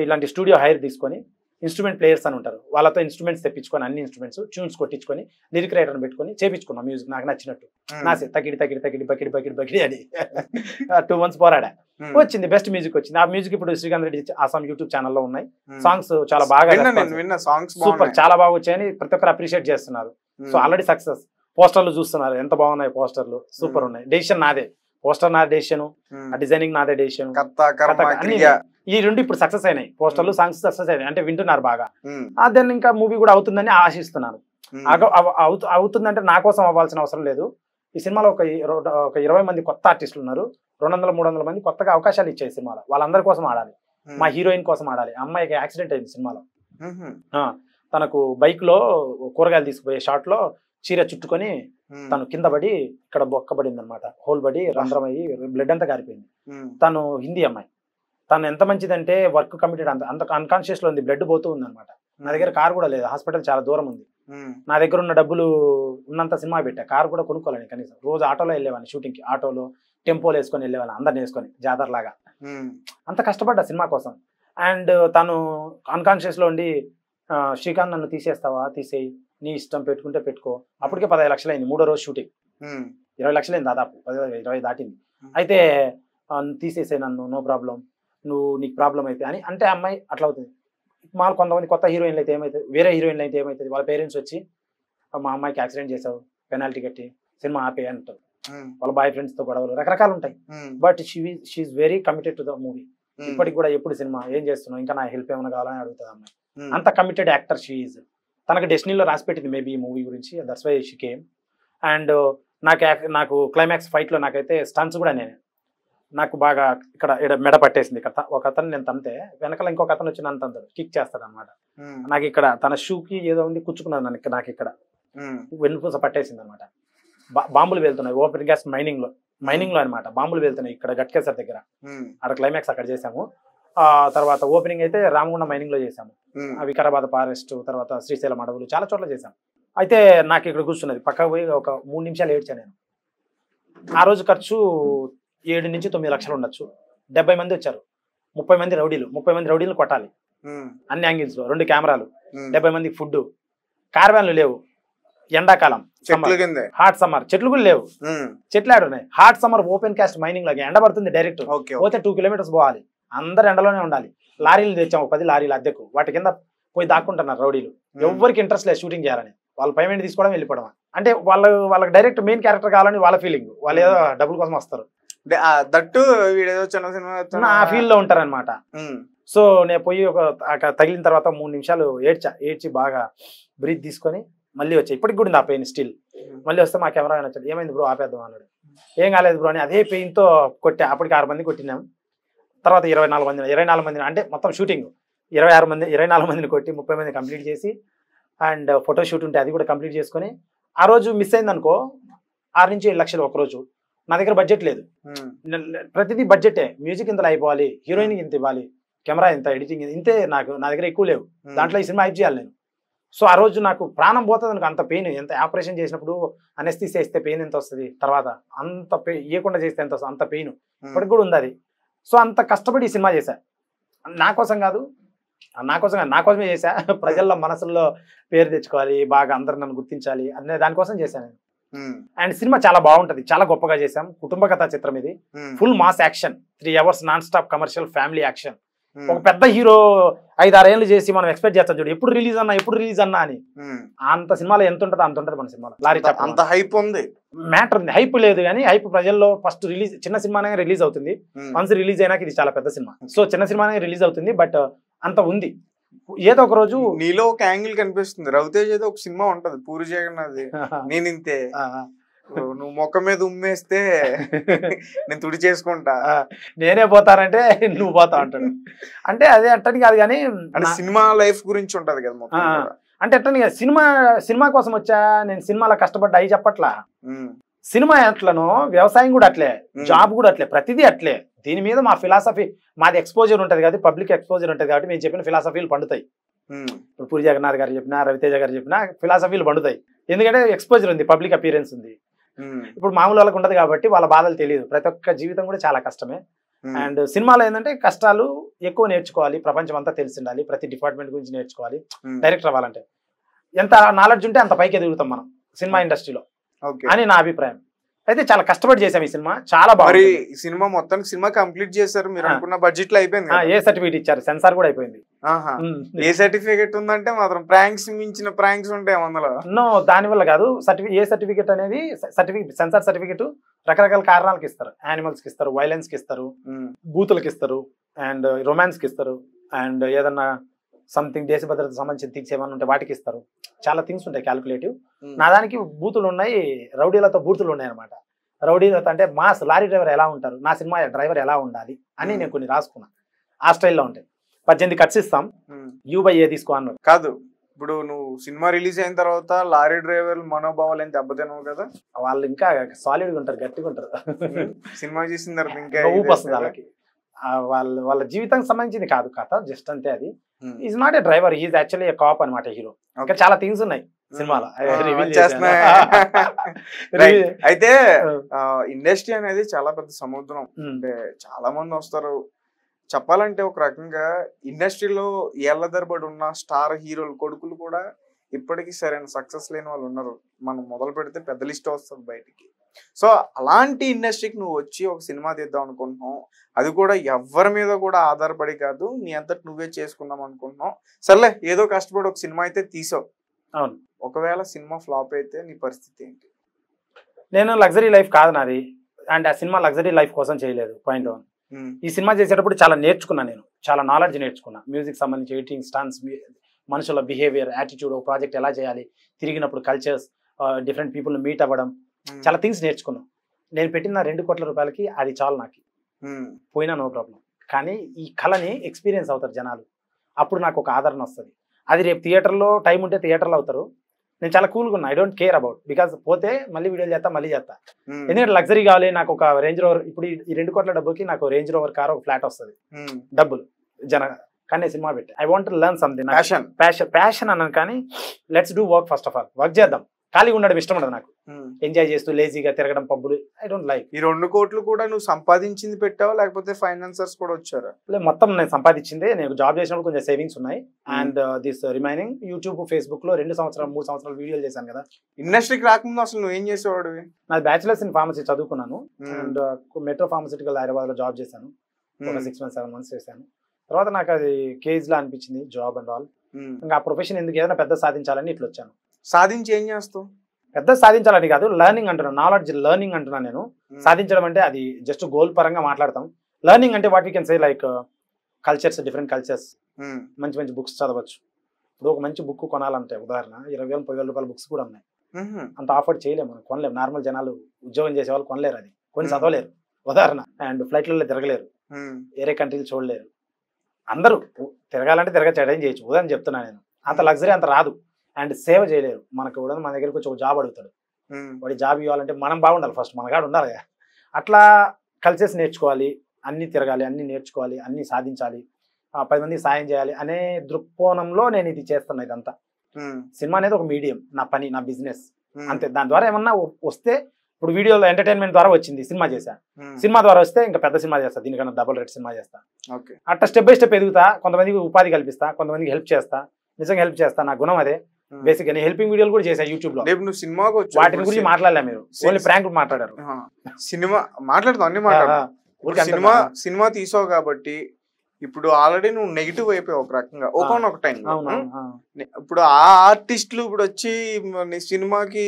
ఇలాంటి స్టూడియో హైర్ తీసుకొని, ఇన్స్ట్రుమెంట్ ప్లేయర్స్ అని ఉంటారు, వాళ్ళతో ఇన్స్ట్రుమెంట్స్ తెప్పించుకొని, అన్ని ఇన్స్ట్రుమెంట్స్ ట్యూన్స్ కొట్టించుకొని, లిరిక్ రైటర్ని పెట్టుకొని చేపించుకున్నాం మ్యూజిక్ నాకు నచ్చినట్టు. నాసే తగిడి అని 2 months పోరాడా, వచ్చింది, బెస్ట్ మ్యూజిక్ వచ్చింది. ఆ మ్యూజిక్ ఇప్పుడు శ్రీకాంత్ రెడ్డి ఆసాం యూట్యూబ్ ఛానల్లో ఉన్నాయి. సాంగ్స్ చాలా బాగా, సూపర్, చాలా బాగా వచ్చాయని ప్రతి ఒక్కరు అప్రిషియేట్ చేస్తున్నారు. So already success. పోస్టర్లు చూస్తున్నారు ఎంత బాగున్నాయి, పోస్టర్లు సూపర్ ఉన్నాయి. డెసిషన్ నాదే, పోస్టర్ నాదే డెసిషన్, డిజైనింగ్ నాదే డెసిషన్. ఈ 2 ఇప్పుడు సక్సెస్ అయినాయి, పోస్టర్లు, సాంగ్స్ సక్సెస్ అయినాయి, అంటే వింటున్నారు బాగా. దాన్ని ఇంకా మూవీ కూడా అవుతుందని ఆశిస్తున్నాను. అవుతుందంటే నా కోసం అవ్వాల్సిన అవసరం లేదు. ఈ సినిమాలో ఒక 20 మంది కొత్త ఆర్టిస్టులు ఉన్నారు, 200-300 మంది కొత్తగా అవకాశాలు ఇచ్చాయి సినిమాలో. వాళ్ళందరి కోసం ఆడాలి, మా హీరోయిన్ కోసం ఆడాలి. అమ్మాయికి యాక్సిడెంట్ అయింది సినిమాలో. తనకు బైక్ లో కూరగాయలు తీసుకుపోయే షాట్ లో చీర చుట్టుకొని తను కింద పడి ఇక్కడ బొక్కబడింది అనమాట, హోల్ పడి రంధ్రం అయ్యి బ్లడ్ అంతా కారిపోయింది. తను హిందీ అమ్మాయి, తను ఎంత మంచిదంటే వర్క్ కమిటెడ్, అంత అంత అన్కాన్షియస్ లో ఉంది, బ్లడ్ పోతూ ఉంది అనమాట. నా దగ్గర కార్ కూడా లేదు, హాస్పిటల్ చాలా దూరం ఉంది. నా దగ్గర ఉన్న డబ్బులు ఉన్నంత సినిమా పెట్టా, కార్ కూడా కొనుక్కోవాలని కనీసం. రోజు ఆటోలో వెళ్ళేవాడిని షూటింగ్ కి, ఆటోలో టెంపోలో వేసుకొని వెళ్ళేవాళ్ళని, అందరిని వేసుకొని జాతరలాగా. అంత కష్టపడ్డా సినిమా కోసం. అండ్ తను అన్కాన్షియస్ లో ఉండి శ్రీకాంత్ నన్ను తీసేస్తావా, తీసేయి, నీ ఇష్టం, పెట్టుకుంటే పెట్టుకో. అప్పటికే 15 లక్షలు అయింది, 3వ రోజు షూటింగ్. 20 లక్షలు అయింది దాదాపు, 20 దాటింది. అయితే తీసేసే నన్ను, నో ప్రాబ్లం, నీకు ప్రాబ్లం అయితే అని అంటే అమ్మాయి అట్లా అవుతుంది. కొంతమంది కొత్త హీరోయిన్లు అయితే ఏమవుతుంది, వేరే హీరోయిన్లు అయితే ఏమవుతుంది, వాళ్ళ పేరెంట్స్ వచ్చి మా అమ్మాయికి యాక్సిడెంట్ చేసావు, పెనాల్టీ కట్టి సినిమా ఆపే అంటారు. వాళ్ళ బాయ్ ఫ్రెండ్స్ తో గొడవలు రకరకాలు ఉంటాయి. But she's very committed to the movie. ఇప్పటికి కూడా ఎప్పుడు సినిమా ఏం చేస్తున్నావు, ఇంకా నా హెల్ప్ ఏమైనా కావాలని అడుగుతుంది అమ్మాయి. అంత కమిటెడ్ యాక్టర్ షీఈస్. తనకు డెస్టినీలో రాసి పెట్టింది మేబీ ఈ మూవీ గురించి, that's why she came. And నాకు క్లైమాక్స్ ఫైట్ లో నాకైతే స్టన్స్ కూడా నాకు బాగా ఇక్కడ మెడ పట్టేసింది. ఇక్కడ ఒక అతను నేను తంతే, వెనకాల ఇంకొక అతను వచ్చి నన్ను తంతాడు, కిక్ చేస్తాడు అనమాట. నాకు ఇక్కడ తన షూకి ఏదో ఉంది కుచ్చుకున్నది, నాకు ఇక్కడ వెన్నుపూస పట్టేసింది అనమాట. బాంబులు వెళ్తున్నాయి, ఓపెన్ గ్యాస్ మైనింగ్ లో అనమాట. బాంబులు వెళ్తున్నాయి ఇక్కడ గట్కేసర్ దగ్గర. అక్కడ క్లైమాక్స్ అక్కడ చేసాము. తర్వాత ఓపెనింగ్ అయితే రామగుండ మైనింగ్ లో చేసాము, వికారాబాద్ ఫారెస్ట్, తర్వాత శ్రీశైలం అడవులు, చాలా చోట్ల చేశాము. అయితే నాకు ఇక్కడ కూర్చున్నది, పక్కకు పోయి ఒక 3 నిమిషాలు ఏడ్చాను నేను. ఆ రోజు ఖర్చు 7 నుంచి 9 లక్షలు ఉండొచ్చు. 70 మంది వచ్చారు, 30 మంది రౌడీలు కొట్టాలి అన్ని యాంగిల్స్ లో, 2 కెమెరాలు, 70 మందికి ఫుడ్, కార్వాన్లు లేవు, ఎండాకాలం, హాట్ సమ్మర్, చెట్లు కూడా లేవు, చెట్లు ఆడున్నాయి. Hot summer open cast mining లాగా ఎండ పడుతుంది, డైరెక్ట్ పోతే 2 కిలోమీటర్స్ పోవాలి, అందరు ఎండలోనే ఉండాలి. లారీలు తెచ్చాము, 10 లారీలు అద్దెకు, వాటి కింద పోయి దాక్కుంటున్నారు రౌడీలు. ఎవరికి ఇంట్రెస్ట్ లేదు షూటింగ్ చేయాలని, వాళ్ళ పేమెంట్ తీసుకోవడం, వెళ్ళిపోవడం. అంటే వాళ్ళకి డైరెక్ట్ మెయిన్ క్యారెక్టర్ కావాలని వాళ్ళ ఫీలింగ్, వాళ్ళు ఏదో డబ్బుల కోసం వస్తారు, దట్టు వీడేదో చిన్న సినిమా ఆ ఫీల్ లో ఉంటారనమాట. సో నేను పోయి తగిలిన తర్వాత 3 నిమిషాలు ఏడ్చి బాగా బ్రీత్ తీసుకొని మళ్ళీ వచ్చా. ఇప్పటికి కూడా నా పెయిన్ స్టిల్. మళ్ళీ వస్తే మా కెమెరా వచ్చాడు, ఏమైంది బ్రో ఆపేద్దాం అన్నాడు. ఏం కాలేదు బ్రో అని అదే పెయిన్ తో కొట్టా. అప్పటికి 6 మంది కొట్టినాం. తర్వాత 24 మందిని అంటే మొత్తం షూటింగ్ 24 మందిని కొట్టి 30 మంది కంప్లీట్ చేసి, అండ్ ఫోటో షూట్ ఉంటే అది కూడా కంప్లీట్ చేసుకొని, ఆ రోజు మిస్ అయింది అనుకో 6 నుంచి 7 లక్షలు ఒక రోజు. నా దగ్గర బడ్జెట్ లేదు, ప్రతిదీ బడ్జెటే. మ్యూజిక్ ఇంతలో అయిపోవాలి, హీరోయిన్ ఇంత ఇవ్వాలి, కెమెరా ఇంత, ఎడిటింగ్ ఇంతే. నా దగ్గర ఎక్కువ లేవు, దాంట్లో ఈ సినిమా హైప్ చేయాలి నేను. సో ఆ రోజు నాకు ప్రాణం పోతుంది, నాకు అంత పెయిన్. ఎంత ఆపరేషన్ చేసినప్పుడు అనెస్థీసియా ఇస్తే పెయిన్ ఎంత వస్తుంది, తర్వాత అంత ఇవ్వకుండా చేస్తే ఎంత వస్తుంది, అంత పెయిన్ ఇప్పటికి కూడా ఉంది అది. సో అంత కష్టపడి ఈ సినిమా చేశా, నా కోసమే చేశా. ప్రజల్లో మనసుల్లో పేరు తెచ్చుకోవాలి, బాగా అందరు నన్ను గుర్తించాలి అనే దానికోసం చేశాను నేను. అండ్ సినిమా చాలా బాగుంటది, చాలా గొప్పగా చేశాం. కుటుంబ కథా చిత్రం ఇది, full mass action, 3 hours non stop commercial family action. ఒక పెద్ద హీరో 5-6 ఏళ్ళు చేసి మనం ఎక్స్పెక్ట్ చేస్తాం చూడు, ఎప్పుడు రిలీజ్ అన్నా అని. అంత సినిమాలో ఎంత ఉంటుందో అంత ఉంటుంది మన సినిమాలో. లారీ చాప్ అంత హైప్ ఉంది, మ్యాటర్ ఉంది. హైప్ లేదు కానీ హైప్ ప్రజల్లో ఫస్ట్ రిలీజ్, చిన్న సినిమానే రిలీజ్ అవుతుంది. వన్స్ రిలీజ్ అయినాక ఇది చాలా పెద్ద సినిమా. సో చిన్న సినిమానే రిలీజ్ అవుతుంది, బట్ అంత ఉంది. ఏదో ఒక రోజు నీలో ఒక యాంగిల్ కనిపిస్తుంది. రవితేజ్ ఏదో ఒక సినిమా ఉంటది, పూరి జగన్నాథ్, నేను ఇంతే, నువ్వు మొక్క మీద ఉమ్మేస్తే నేను తుడి చేసుకుంటా, నేనే పోతానంటే నువ్వు పోతా అంటాడు. అంటే అదే అట్టని కాదు కానీ సినిమా లైఫ్ గురించి ఉంటది కదా మొత్తం. అంటే అట్టని కాదు, సినిమా కోసం వచ్చా నేను, సినిమాలో కష్టపడ్డా అవి చెప్పట్లా. సినిమా ఎట్లనో వ్యవసాయం కూడా అట్లే, జాబ్ కూడా అట్లే, ప్రతిదీ అట్లే. దీని మీద మా ఫిలాసఫీ, మాది ఎక్స్పోజర్ ఉంటుంది కాబట్టి, పబ్లిక్ ఎక్స్పోజర్ ఉంటుంది కాబట్టి మేము చెప్పిన ఫిలాసఫీలు పండుతాయి. ఇప్పుడు పూరి జగన్నాథ్ గారు చెప్పినా, రవితేజ గారు చెప్పినా ఫిలాసఫీలు పండుతాయి. ఎందుకంటే ఎక్స్పోజర్ ఉంది, పబ్లిక్ అపీరెన్స్ ఉంది. ఇప్పుడు మామూలు వాళ్ళకి ఉండదు కాబట్టి వాళ్ళ బాధలు తెలియదు. ప్రతి ఒక్క జీవితం కూడా చాలా కష్టమే. అండ్ సినిమాలో ఏంటంటే కష్టాలు ఎక్కువ నేర్చుకోవాలి, ప్రపంచం అంతా తెలిసి ఉండాలి, ప్రతి డిపార్ట్మెంట్ గురించి నేర్చుకోవాలి. డైరెక్టర్ అవ్వాలంటే ఎంత నాలెడ్జ్ ఉంటే అంత పైకి ఎదుగుతాం మనం సినిమా ఇండస్ట్రీలో అని నా అభిప్రాయం. అయితే చాలా కష్టపడి చేసాం ఈ సినిమా, చాలా బాగుంది. సినిమా మొత్తానికి సినిమా కంప్లీట్ చేశారు, మీరు అనుకున్న బడ్జెట్ లో అయిపోయింది. ఏ సర్టిఫికేట్ ఇచ్చారు, సెన్సార్ కూడా అయిపోయింది. ఏ సర్టిఫికేట్ ఉందంటే మాత్రం ప్రాంక్స్ మించిన ప్రాంక్స్ ఉంటాయి అందులో. నో, దాని వల్ల కాదు. ఏ సర్టిఫికేట్ అనేది, సెన్సార్ సర్టిఫికేట్ రకరకాల కారణాలకు ఇస్తారు. యానిమల్స్ కి ఇస్తారు, వైలెన్స్ కి ఇస్తారు, బూతులకి ఇస్తారు, అండ్ రొమాన్స్ కి ఇస్తారు, అండ్ ఏదన్నా సంథింగ్ దేశ భద్రతకు సంబంధించిన థింగ్స్ ఏమన్నా ఉంటే వాటికి ఇస్తారు. చాలా థింగ్స్ ఉంటాయి క్యాల్కులేటివ్. నా దానికి బూతులు ఉన్నాయి, రౌడీలతో బూతులు ఉన్నాయి అనమాట. రౌడీలతో అంటే మాస్ లారీ డ్రైవర్ ఎలా ఉంటారు, నా సినిమా డ్రైవర్ ఎలా ఉండాలి అని నేను కొన్ని రాసుకున్నా. ఆ స్టైల్లో ఉంటాయి. 18 కట్స్ ఇస్తాం, U/A తీసుకో అన్నారు. కాదు, ఇప్పుడు నువ్వు సినిమా రిలీజ్ అయిన తర్వాత లారీ డ్రైవర్ మనోభావాలు ఏం దెబ్బతినవు కదా? వాళ్ళు ఇంకా సాలిడ్గా ఉంటారు, గట్టిగా ఉంటారు. సినిమా చేసిన తర్వాత ఇంకా ఊపు వస్తుంది వాళ్ళకి. వాళ్ళ జీవితానికి సంబంధించింది కాదు కథ, జస్ట్ అంతే. అది is not a driver, is actually a cop అనమాట హీరో. ఇంకా చాలా థింగ్స్ ఉన్నాయి సినిమాలో. అయితే ఇండస్ట్రీ అనేది చాలా పెద్ద సముద్రం. అంటే చాలా మంది వస్తారు. చెప్పాలంటే ఒక రకంగా ఇండస్ట్రీలో ఏళ్ల తరబడి ఉన్న స్టార్ హీరోలు కొడుకులు కూడా ఇప్పటికీ సరైన సక్సెస్ లేని వాళ్ళు ఉన్నారు. మనం మొదలు పెడితే పెద్ద లిస్ట్ వస్తుంది బయటికి. సో అలాంటి ఇండస్ట్రీకి నువ్వు వచ్చి ఒక సినిమా తీద్దాం అనుకుంటున్నావు, అది కూడా ఎవరి మీద కూడా ఆధారపడి కాదు, నీ అంతటి నువ్వే చేసుకుందాం అనుకుంటున్నావు. సర్లే ఏదో కష్టపడి ఒక సినిమా అయితే తీసావు. అవును. ఒకవేళ సినిమా ఫ్లాప్ అయితే నీ పరిస్థితి ఏంటి? నేను లగ్జరీ లైఫ్ కాదు నాది, అండ్ ఆ సినిమా లగ్జరీ లైఫ్ కోసం చేయలేదు. పాయింట్ 1. ఈ సినిమా చేసేటప్పుడు చాలా నేర్చుకున్నాను, నేను చాలా నాలెడ్జ్ నేర్చుకున్నా. మ్యూజిక్ సంబంధించి ఎడిటింగ్, స్టన్స్, మనుషుల బిహేవియర్, యాటిట్యూడ్, ఒక ప్రాజెక్ట్ ఎలా చేయాలి, తిరిగినప్పుడు కల్చర్స్, డిఫరెంట్ పీపుల్ని మీట్ అవ్వడం, చాలా థింగ్స్ నేర్చుకున్నాం. నేను పెట్టిన 2 కోట్ల రూపాయలకి అది చాలు నాకు. పోయినా నో ప్రాబ్లం. కానీ ఈ కళని ఎక్స్పీరియన్స్ అవుతారు జనాలు, అప్పుడు నాకు ఒక ఆదరణ వస్తుంది. అది రేపు థియేటర్లో టైం ఉంటే థియేటర్లో అవుతారు. నేను చాలా కూల్గా ఉన్నా, I don't care about, because పోతే మళ్ళీ వీడియోలు చేస్తా, మళ్ళీ చేస్తా. ఎందుకంటే లగ్జరీ కావాలి నాకు. ఒక రేంజ్ రోవర్, ఇప్పుడు ఈ 2 కోట్ల డబ్బుకి నాకు రేంజ్ రోవర్ కార్, ఒక ఫ్లాట్ వస్తుంది, డబ్బులు కానీ సినిమా పెట్టి I want learn something. Passion అన్నాను. కానీ let's do work. First of all work చేద్దాం. ఖాళీగా ఉండడం ఇష్టం ఉండదు నాకు. ఎంజాయ్ చేస్తూ లేజీగా తిరగడం పబ్బులు ఐ డోంట్ లైక్. ఈ 2 కోట్లు కూడా నువ్వు సంపాదించింది పెట్టావా, లేకపోతే ఫైనాన్సర్స్ కూడా వచ్చారా? మొత్తం నేను సంపాదించింది. నేను జాబ్ చేసినప్పుడు కొంచెం సేవింగ్స్ ఉన్నాయి. And this remaining YouTube, Facebook లో 2 సంవత్సరాలు 3 సంవత్సరాలు వీడియోలు చేశాను కదా. ఇండస్ట్రీకి రాకముందు అసలు నువ్వు ఏం చేసేవాడు? నాది బ్యాచిలర్స్ ఇన్ ఫార్మసీ చదువుకున్నాను. అండ్ మెట్రో ఫార్మసిటికల్ హైదరాబాద్ లో జాబ్ చేశాను. ఒక 6 months 7 months చేశాను. తర్వాత నాకు అది కేజ్ లా అనిపించింది జాబ్ అండ్ ఆల్. ఇంకా ఆ ప్రొఫెషన్ ఎందుకు, ఏదైనా పెద్ద సాధించాలని ఇట్లా వచ్చాను. సాధించి ఏం చేస్తావు? పెద్ద సాధించాలని కాదు, లెర్నింగ్ అంటున్నాను, నాలెడ్జ్ లెర్నింగ్ అంటున్నాను నేను. సాధించడం అంటే అది జస్ట్ గోల్ పరంగా మాట్లాడతాం. లెర్నింగ్ అంటే what we can say like cultures, different cultures, మంచి మంచి బుక్స్ చదవచ్చు. ఇప్పుడు ఒక మంచి బుక్ కొనాలంటే ఉదాహరణ 20,000 10,000 రూపాయల బుక్స్ కూడా ఉన్నాయి. అంత ఆఫర్డ్ చేయలేము, మనం కొనలేము. నార్మల్ జనాలు ఉద్యోగం చేసే వాళ్ళు కొనలేరు, అది కొని చదవలేరు ఉదాహరణ. అండ్ ఫ్లైట్లలో తిరగలేరు, వేరే కంట్రీలు చూడలేరు. అందరూ తిరగాలంటే తిరగడం చేయొచ్చు ఉదాహరణ చెప్తున్నాను నేను. అంత లగ్జరీ అంత రాదు. అండ్ సేవ చేయలేరు. మనకు కూడా మన దగ్గరికి వచ్చి ఒక జాబ్ అడుగుతాడు, వాడి జాబ్ ఇవ్వాలంటే మనం బాగుండాలి, ఫస్ట్ మన కాడ ఉండాలి. అట్లా కల్చర్స్ నేర్చుకోవాలి, అన్ని తిరగాలి, అన్ని నేర్చుకోవాలి, అన్ని సాధించాలి, 10 మందికి సాయం చేయాలి అనే దృక్కోణంలో నేను ఇది చేస్తున్నా. ఇదంతా సినిమా అనేది ఒక మీడియం, నా పని, నా బిజినెస్ అంతే. దాని ద్వారా ఏమన్నా వస్తే, ఇప్పుడు వీడియోలో ఎంటర్టైన్మెంట్ ద్వారా వచ్చింది, సినిమా చేశా. సినిమా ద్వారా వస్తే ఇంకా పెద్ద సినిమా చేస్తా, దీనికన్నా డబుల్ రేట్ సినిమా చేస్తా. అట్లా స్టెప్ బై స్టెప్ ఎదుగుతా. కొంతమందికి ఉపాధి కల్పిస్తా, కొంతమందికి హెల్ప్ చేస్తా. నిజంగా హెల్ప్ చేస్తా, నా గుణం అదే. బేసిక్ గా హెల్పింగ్ వీడియోలు కూడా చేశా యూట్యూబ్ లో. నువ్వు సినిమాకి వాటి గురించి మాట్లాడలే, మీరు ఓన్లీ ప్రాంక్ మాట్లాడారు. సినిమా మాట్లాడతావు, అన్ని మాట్లాడతావు. సినిమా తీసావు కాబట్టి ఇప్పుడు ఆల్రెడీ నువ్వు నెగిటివ్ అయిపోయావు ఒక రకంగా ఒకనొక టైం. ఇప్పుడు ఆ ఆర్టిస్టులు ఇప్పుడు వచ్చి నీ సినిమాకి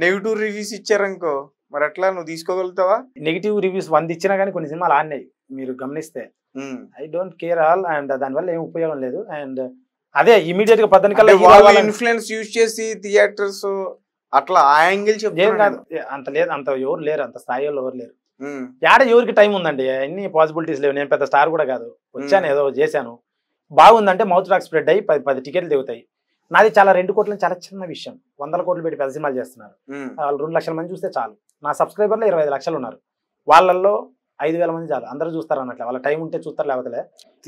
నెగిటివ్ రివ్యూస్ ఇచ్చారనుకో, మరి అట్లా నువ్వు తీసుకోగలుగుతావా? నెగిటివ్ రివ్యూస్ 100 ఇచ్చినా కానీ కొన్ని సినిమాలు ఆడినాయి, మీరు గమనిస్తే. I don't care all. And దానివల్ల ఏం ఉపయోగం లేదు. అండ్ అదే ఇమీడియట్ గా 10 కల్లా ఇన్ఫ్లుయెన్స్ యూజ్ చేసి థియేటర్స్ అట్లా ఆ యాంగిల్ ఏం కాదు, అంత లేదు, అంత ఎవరు లేరు, అంత స్థాయిలో ఎవరు లేరు. యాడ ఎవరికి టైం ఉందండి, అన్ని పాసిబిలిటీస్ లేవు. నేను పెద్ద స్టార్ కూడా కాదు, వచ్చాను ఏదో చేశాను, బాగుందంటే మౌత్ టాక్ స్ప్రెడ్ అయ్యి 10 టికెట్లు దిగుతాయి. నాది చాలా 2 కోట్ల చాలా చిన్న విషయం. 100 కోట్లు పెట్టి పెద్ద సినిమాలు చేస్తున్నారు. వాళ్ళు 2 లక్షల మంది చూస్తే చాలు. నా సబ్స్క్రైబర్లు 25 లక్షలు ఉన్నారు. వాళ్ళల్లో 5,000 మంది చాలు, అందరూ చూస్తారు అన్నట్లు. వాళ్ళ టైం ఉంటే చూస్తారు, లేకపోతే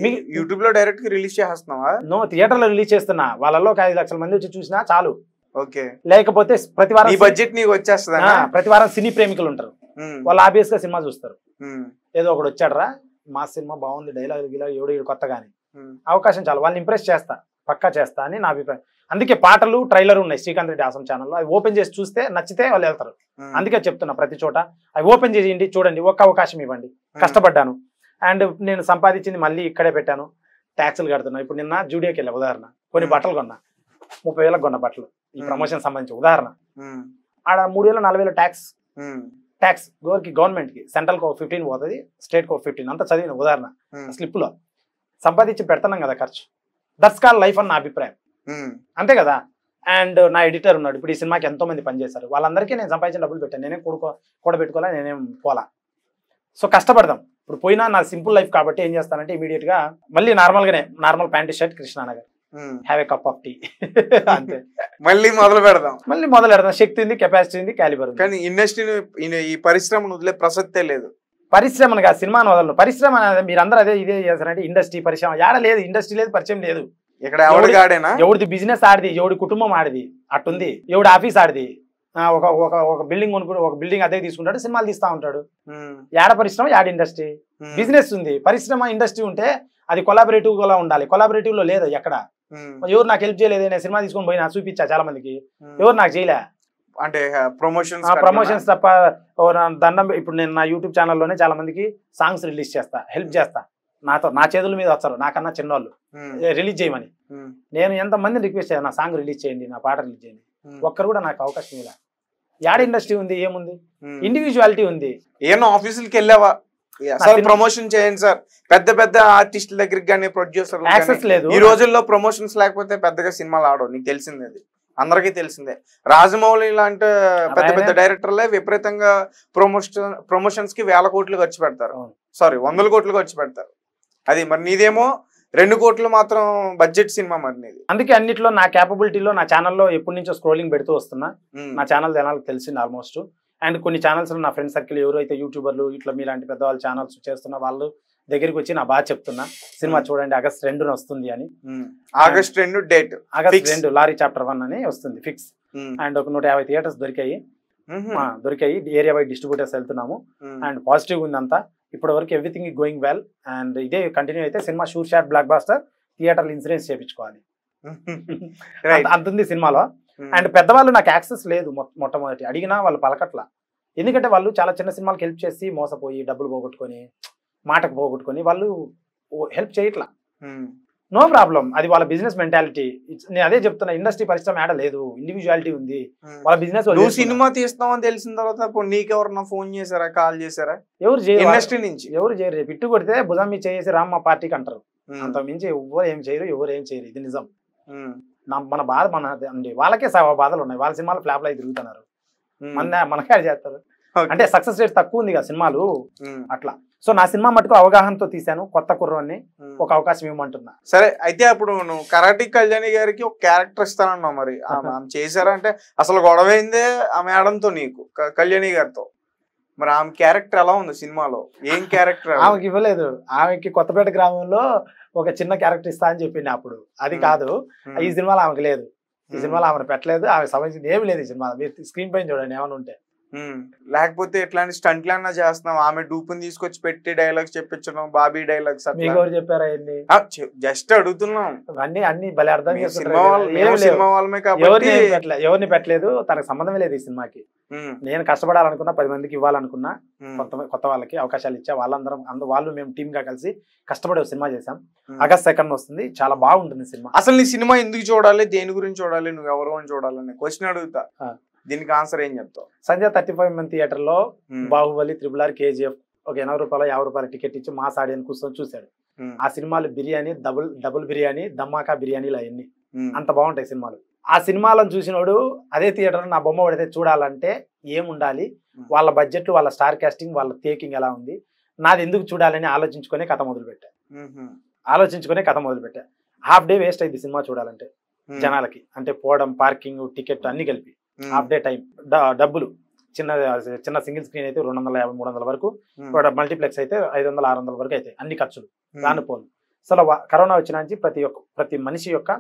మీకు యూట్యూబ్ లో డైరెక్ట్ గా రిలీజ్ చేస్తున్నావా? నో, థియేటర్ లో రిలీజ్ చేస్తున్నా. వాళ్ళలో ఒక 5 లక్షల మంది వచ్చి చూసినా చాలు. ఓకే. లేకపోతే ప్రతి వారం బడ్జెట్ నీకు వచ్చేస్తుంది. ప్రతి వారం సినీ ప్రేమికులు ఉంటారు, వాళ్ళు ఆబ్వియస్ గా సినిమా చూస్తారు. ఏదో ఒకటి వచ్చాడరా, మా సినిమా బాగుంది, డైలాగ్ గిలాగ్ ఎవడో కొత్తగా అని అవకాశం చాలు, వాళ్ళని ఇంప్రెస్ చేస్తా, పక్కా చేస్తా అని నా అభిప్రాయం. అందుకే పాటలు ట్రైలర్ ఉన్నాయి శ్రీకాంత్ రెడ్డి ఆసం ఛానల్లో. అవి ఓపెన్ చేసి చూస్తే నచ్చితే వాళ్ళు వెళ్తారు. అందుకే చెప్తున్నా, ప్రతి చోట అవి ఓపెన్ చేయండి, చూడండి, ఒక్క అవకాశం ఇవ్వండి. కష్టపడ్డాను అండ్ నేను సంపాదించింది మళ్ళీ ఇక్కడే పెట్టాను. ట్యాక్సులు కడుతున్నా. ఇప్పుడు నిన్న జూడియోకి వెళ్ళా ఉదాహరణ, కొన్ని బట్టలు కొన్నా, 30,000 కొన్న బట్టలు, ఈ ప్రమోషన్ సంబంధించి ఉదాహరణ. ఆడ 3,000 4,000 ట్యాక్స్ గవర్నమెంట్ కి, సెంట్రల్ కి ఒక 15 పోతుంది, స్టేట్ కి ఒక 15. అంతా చదివిన ఉదాహరణ స్లిప్ లో. సంపాదించి పెడతాం కదా ఖర్చు. దట్స్ కాల్ లైఫ్ అని నా అభిప్రాయం, అంతే కదా. అండ్ నా ఎడిటర్ ఉన్నాడు, ఇప్పుడు ఈ సినిమాకి ఎంతో మంది పనిచేస్తారు, వాళ్ళందరికీ నేను సంపాదించిన డబ్బులు పెట్టాను. నేనేం కూడబెట్టుకోవాలా, నేనేం పోలా. సో కష్టపడదాం. ఇప్పుడు పోయినా నా సింపుల్ లైఫ్ కాబట్టి ఏం చేస్తానంటే ఇమీడియట్ గా మళ్ళీ normal pant shirt, Krishnanagar, have a cup of tea, అంతే. మళ్ళీ మొదలు పెడదాం. శక్తి ఉంది, కెపాసిటీ ఉంది, క్యాలిబర్ ఉంది. కానీ ఇండస్ట్రీని, ఈ పరిశ్రమను వదిలే ప్రసక్తే లేదు. పరిశ్రమను కాదు, సినిమాను వదలను. పరిశ్రమ అనేది మీరందరూ అదే ఇదే చేస్తారంటే ఇండస్ట్రీ పరిశ్రమ యాడ లేదు, ఇండస్ట్రీ లేదు, పరిచయం లేదు. ఇక్కడ ఎవడిది బిజినెస్ ఆడిది, ఎవడి కుటుంబం ఆడిది అట్టుంది, ఎవడి ఆఫీస్ ఆడిది. ఒక ఒక ఒక బిల్డింగ్ కొనుక్కు ఒక బిల్డింగ్ అదే తీసుకుంటాడు, సినిమాలు తీస్తా ఉంటాడు. యాడ పరిశ్రమ, యాడ ఇండస్ట్రీ. బిజినెస్ ఉంది, పరిశ్రమ ఇండస్ట్రీ ఉంటే అది కొలాబరేటివ్ గా ఉండాలి. కొలాబరేటివ్ లో లేదు ఎక్కడ. ఎవరు నాకు హెల్ప్ చేయలేదు, నేను సినిమా తీసుకొని పోయినా చూపించా చాలా మందికి, ఎవరు నాకు చేయలే. అంటే ప్రమోషన్స్ తప్ప దండం. ఇప్పుడు నేను నా యూట్యూబ్ ఛానల్లోనే చాలా మందికి సాంగ్స్ రిలీజ్ చేస్తా, హెల్ప్ చేస్తా. నా చేతుల మీద వచ్చారు నాకన్నా చిన్నోళ్ళు రిలీజ్ చేయమని. నేను ఎంతమందిని రిక్వెస్ట్ చేయాలి, నా సాంగ్ రిలీజ్ చేయండి, నా పాట రిలీజ్ చేయండి. ఒక్కరు కూడా నాకు అవకాశం ఇలా. యాడ ఇండస్ట్రీ ఉంది, ఏముంది, ఇండివిజువాలిటీ ఉంది. ఏమో ఆఫీసులకి వెళ్ళావా ప్రమోషన్ చేయండి సార్, పెద్ద పెద్ద ఆర్టిస్టుల దగ్గరికి కానీ ప్రొడ్యూసర్ యాక్సెస్ లేదు. ఈ రోజుల్లో ప్రమోషన్స్ లేకపోతే పెద్దగా సినిమాలు ఆడవు, నీకు తెలిసిందే, అది అందరికీ తెలిసిందే. రాజమౌళి లాంటి పెద్ద పెద్ద డైరెక్టర్లే విపరీతంగా ప్రమోషన్స్ కి 1000 కోట్లు ఖర్చు పెడతారు, సారీ 100 కోట్లు ఖర్చు పెడతారు. అది మరి నీదేమో 2 కోట్లు మాత్రం బడ్జెట్ సినిమా మరి నీది. అందుకే అన్నిట్లో నా క్యాపబిలిటీలో నా ఛానల్లో ఎప్పటి నుంచో స్క్రోలింగ్ పెడుతూ వస్తున్నా. నా ఛానల్ జనాలకు తెలిసింది ఆల్మోస్ట్. అండ్ కొన్ని ఛానల్స్ నా ఫ్రెండ్ సర్కిల్ ఎవరైతే యూట్యూబర్లు ఇట్లా మీలాంటి పెద్దవాళ్ళు ఛానల్స్ చేస్తున్న వాళ్ళు దగ్గరికి వచ్చి నా బాగా చెప్తున్నా, సినిమా చూడండి ఆగస్ట్ 2న వస్తుంది అని. August 2 date, August 2 lorry chapter 1 అని వస్తుంది ఫిక్స్. అండ్ ఒక 150 థియేటర్స్ దొరికాయి, ఏరియా వైడ్ డిస్ట్రిబ్యూటర్స్ వెళ్తున్నాము. అండ్ పాజిటివ్ ఉంది అంతా. ఇప్పటి వరకు everything is going well. And ఇదే కంటిన్యూ అయితే సినిమా షూర్ షాట్ బ్లాక్ బాస్టర్, థియేటర్లు ఇన్సూరెన్స్ చేయించుకోవాలి అంతుంది సినిమాలో. అండ్ పెద్దవాళ్ళు నాకు యాక్సెస్ లేదు, మొట్టమొదటి అడిగినా వాళ్ళు పలకట్ల. ఎందుకంటే వాళ్ళు చాలా చిన్న సినిమాలకు హెల్ప్ చేసి మోసపోయి డబ్బులు పోగొట్టుకొని మాటకు పోగొట్టుకొని వాళ్ళు హెల్ప్ చేయట్లా. నో ప్రాబ్లం, అది వాళ్ళ బిజినెస్ మెంటాలిటీ. నేను అదే చెప్తున్నా, ఇండస్ట్రీ పరిశ్రమ ఆడ లేదు, ఇండివిజువాలిటీ ఉంది. వాళ్ళ బిజినెస్. నువ్వు సినిమా తీస్తావని తెలిసిన తర్వాత నీకెవరన్నా ఫోన్ చేశారా, కాల్ చేశారా? ఎవరు చేయరు, ఇండస్ట్రీ నుంచి ఎవరు చేయరు. రేపు ఇట్టు కొడితే భుజం మీద చేసి రామ్ మా పార్టీకి అంటారు, అంత మించి ఎవరు ఏం చేయరు, ఎవరు ఏం చేయరు. ఇది నిజం. మన బాధ మన అండి, వాళ్ళకే బాధలు ఉన్నాయి. వాళ్ళ సినిమాలు ఫ్లాప్ అయి తిరుగుతున్నారు, మనకే చేస్తారు. అంటే సక్సెస్ రేట్ తక్కువ ఉంది కదా సినిమాలు అట్లా. సో నా సినిమా మటుకు అవగాహనతో తీశాను, కొత్త కుర్రాన్ని ఒక అవకాశం ఇవ్వమంటున్నా. సరే, అయితే అప్పుడు నువ్వు కరాటి కళ్యాణి గారికి ఒక క్యారెక్టర్ ఇస్తానన్నావు, మరి ఆమె చేశారా? అంటే అసలు గొడవైందే ఆ మేడంతో నీకు, కళ్యాణి గారితో. మరి ఆమె క్యారెక్టర్ ఎలా ఉంది సినిమాలో? ఏం క్యారెక్టర్? ఆమెకి ఇవ్వలేదు. ఆమెకి కొత్తపేట గ్రామంలో ఒక చిన్న క్యారెక్టర్ ఇస్తా అని చెప్పింది అప్పుడు. అది కాదు, ఈ సినిమాలో ఆమెకి లేదు. ఈ సినిమాలో ఆమెను పెట్టలేదు, ఆమెకు సంబంధించింది ఏమి లేదు ఈ సినిమాలో. మీరు స్క్రీన్ పైన చూడండి ఏమైనా ఉంటే. లేకపోతే ఇట్లాంటి స్టంట్లు అన్నా చేస్తున్నాం, ఆమె డూపుని తీసుకొచ్చి పెట్టి డైలాగ్స్ చెప్పించడం, బాబీ డైలాగ్స్. మీకు ఎవరు చెప్పారా? జస్ట్ అడుగుతున్నాం. అన్ని భలే అర్థం ఎవరిని పెట్టలేదు, తనకు సంబంధమే లేదు ఈ సినిమాకి. నేను కష్టపడాలనుకున్నా, 10 మందికి ఇవ్వాలనుకున్నా, కొత్త వాళ్ళకి అవకాశాలు ఇచ్చా. వాళ్ళు మేము టీమ్ గా కలిసి కష్టపడి సినిమా చేసాం. ఆగస్ట్ 2 వస్తుంది, చాలా బాగుంటుంది సినిమా. అసలు నీ సినిమా ఎందుకు చూడాలి, దేని గురించి చూడాలి, నువ్వు ఎవరు అని చూడాలని క్వశ్చన్ అడుగుతా, దీనికి ఆన్సర్ ఏం చెప్తావు? సంజయ్ 35 మంది థియేటర్ లో బాహుబలి, RRR, KGF ఒక 80 రూపాయలు 50 రూపాయల టికెట్ ఇచ్చి మాస్ ఆడియన్స్ కూర్చొని చూశాడు. ఆ సినిమాలు బిర్యానీ, డబుల్ బిర్యానీ, దమ్మాకా బిర్యానీలు అవన్నీ అంత బాగుంటాయి సినిమాలు. ఆ సినిమాలను చూసినోడు అదే థియేటర్ నా బొమ్మ పడితే చూడాలంటే ఏముండాలి, వాళ్ళ బడ్జెట్, వాళ్ళ స్టార్ కాస్టింగ్, వాళ్ళ టేకింగ్ ఎలా ఉంది, నాది ఎందుకు చూడాలని ఆలోచించుకునే కథ మొదలుపెట్టా. హాఫ్ డే వేస్ట్ అయింది సినిమా చూడాలంటే జనాలకి. అంటే పోవడం, పార్కింగ్, టికెట్ అన్ని కలిపి హాఫ్ డే టైం. డబ్బులు చిన్న సింగిల్ స్క్రీన్ అయితే 250-300 వరకు, మల్టీప్లెక్స్ అయితే 500-600 వరకు అయితే అన్ని ఖర్చులు రానుపోను. అసలు కరోనా వచ్చిన నుంచి ప్రతి మనిషి యొక్క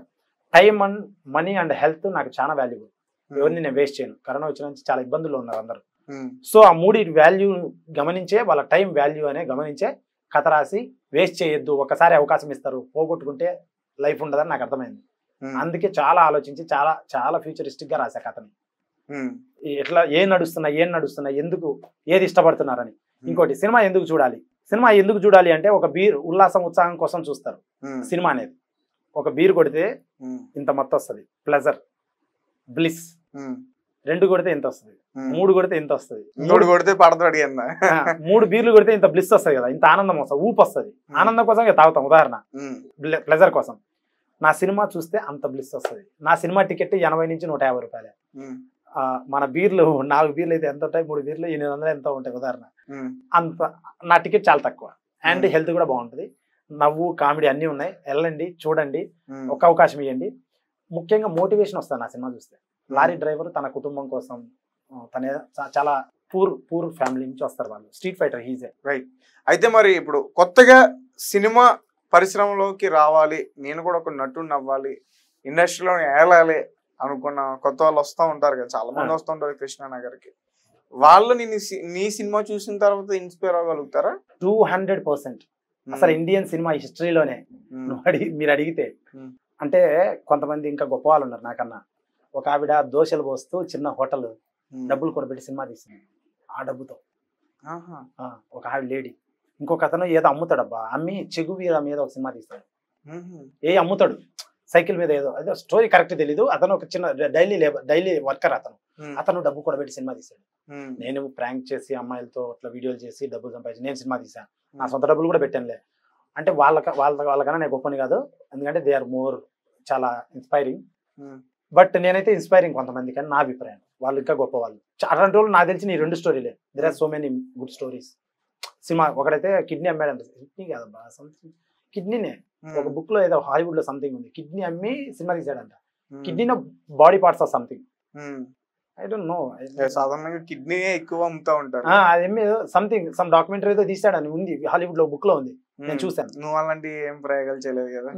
time and money and health నాకు చాలా వాల్యుబుల్. ఎవరిని నేను వేస్ట్ చేయను. కరోనా వచ్చిన నుంచి చాలా ఇబ్బందులు ఉన్నారు అందరూ. సో ఆ మూడి వాల్యూ గమనించే, వాళ్ళ టైం వాల్యూ అనే గమనించే కథ రాసి వేస్ట్ చేయొద్దు. ఒకసారి అవకాశం ఇస్తారు, పోగొట్టుకుంటే లైఫ్ ఉండదని నాకు అర్థమైంది. అందుకే చాలా ఆలోచించి చాలా చాలా ఫ్యూచరిస్టిక్ గా రాసా కథని. ఎట్లా ఏం నడుస్తున్నా, ఎందుకు, ఏది ఇష్టపడుతున్నారని. ఇంకోటి, సినిమా ఎందుకు చూడాలి అంటే ఒక బీర్ ఉల్లాసం, ఉత్సాహం కోసం చూస్తారు. సినిమా అనేది ఒక బీర్ కొడితే ఇంత మొత్తం వస్తుంది, ప్లెజర్, బ్లిస్. 2 కొడితే ఇంత వస్తుంది, 3 కొడితే ఇంత వస్తుంది, 3 కొడితే పడతాడు. 3 బీర్లు కొడితే ఇంత బ్లిస్ వస్తుంది కదా, ఇంత ఆనందం వస్తుంది, ఊపు వస్తుంది. ఆనందం కోసం తాగుతాం, ఉదాహరణ ప్లెజర్ కోసం. నా సినిమా చూస్తే అంత బ్లిస్ వస్తుంది. నా సినిమా టికెట్ 80 నుంచి 150 రూపాయలే. మన బీర్లు 4 బీర్లు అయితే ఎంత ఉంటాయి, 3 బీర్లు 800 ఎంత ఉంటాయి ఉదాహరణ. అంత నా టికెట్ చాలా తక్కువ. అండ్ హెల్త్ కూడా బాగుంటుంది, నవ్వు, కామెడీ అన్నీ ఉన్నాయి. వెళ్ళండి, చూడండి, ఒక అవకాశం ఇవ్వండి. ముఖ్యంగా మోటివేషన్ వస్తుంది నా సినిమా చూస్తే. లారీ డ్రైవర్ తన కుటుంబం కోసం చాలా పూర్ ఫ్యామిలీ నుంచి వస్తారు వాళ్ళు. స్ట్రీట్ ఫైటర్ హీజే. రైట్. అయితే మరి ఇప్పుడు కొత్తగా సినిమా పరిశ్రమలోకి రావాలి, నేను కూడా ఒక నటుడిని అవ్వాలి, ఇండస్ట్రీలో ఏలాలి అనుకున్న కొత్త వాళ్ళు వస్తూ ఉంటారు కదా, చాలా మంది వస్తూ ఉంటారు కృష్ణానగర్కి. వాళ్ళు నీ సినిమా చూసిన తర్వాత ఇన్స్పైర్ అవ్వగలుగుతారా? 200%. అసలు ఇండియన్ సినిమా హిస్టరీలోనే మీరు అడిగితే అంటే కొంతమంది ఇంకా గొప్ప వాళ్ళు ఉన్నారు నాకన్నా. ఒక ఆవిడ దోశలు పోస్తూ చిన్న హోటల్ డబ్బులు కొనబెట్టి సినిమా తీసింది ఆ డబ్బుతో. ఒక ఆవిడ లేడీ. ఇంకొక అతను ఏదో అమ్ముతాడబ్బా, అమ్మి చెగువీర మీద ఒక సినిమా తీస్తాడు. అమ్ముతాడు సైకిల్ మీద, ఏదో స్టోరీ కరెక్ట్ తెలీదు. అతను ఒక చిన్న డైలీ వర్కర్. అతను డబ్బు కూడా పెట్టి సినిమా తీశాడు. నేను ప్రాంక్ చేసి అమ్మాయిలతో అట్లా వీడియోలు చేసి డబ్బులు సంపాదించి నేను సినిమా తీసాను. నా సొంత డబ్బులు కూడా పెట్టానులే. అంటే వాళ్ళకన్నా నేను గొప్పని కాదు, ఎందుకంటే దే ఆర్ మోర్ చాలా ఇన్స్పైరింగ్. బట్ నేనైతే ఇన్స్పైరింగ్ కొంతమంది, కానీ నా అభిప్రాయం వాళ్ళు ఇంకా గొప్ప వాళ్ళు. అట్లాంటి వాళ్ళు నాకు తెలిసి నీ 2 స్టోరీలే. There are so many good stories. Cinema ఒకడైతే కిడ్నీ అమ్మాడంట. కిడ్నీ కాదబ్బా, సంథింగ్ కిడ్నీనే. ఒక బుక్ లో ఏదో హాలీవుడ్ లో సంథింగ్ ఉంది, కిడ్నీ అమ్మి సినిమా తీసాడంట. Kidney body parts of something, I don't know. సాధారణంగా కిడ్నీ ఎక్కువ అమ్ముతా ఉంటారు. అదేమి సంథింగ్ సమ్ డాక్యుమెంటరీ ఏదో తీసాడని ఉంది, హాలీవుడ్ లో బుక్ లో ఉంది, నేను చూసాను. నువ్వు అలాంటి ఏం ప్రయోగాలు చేయలేదు కదా?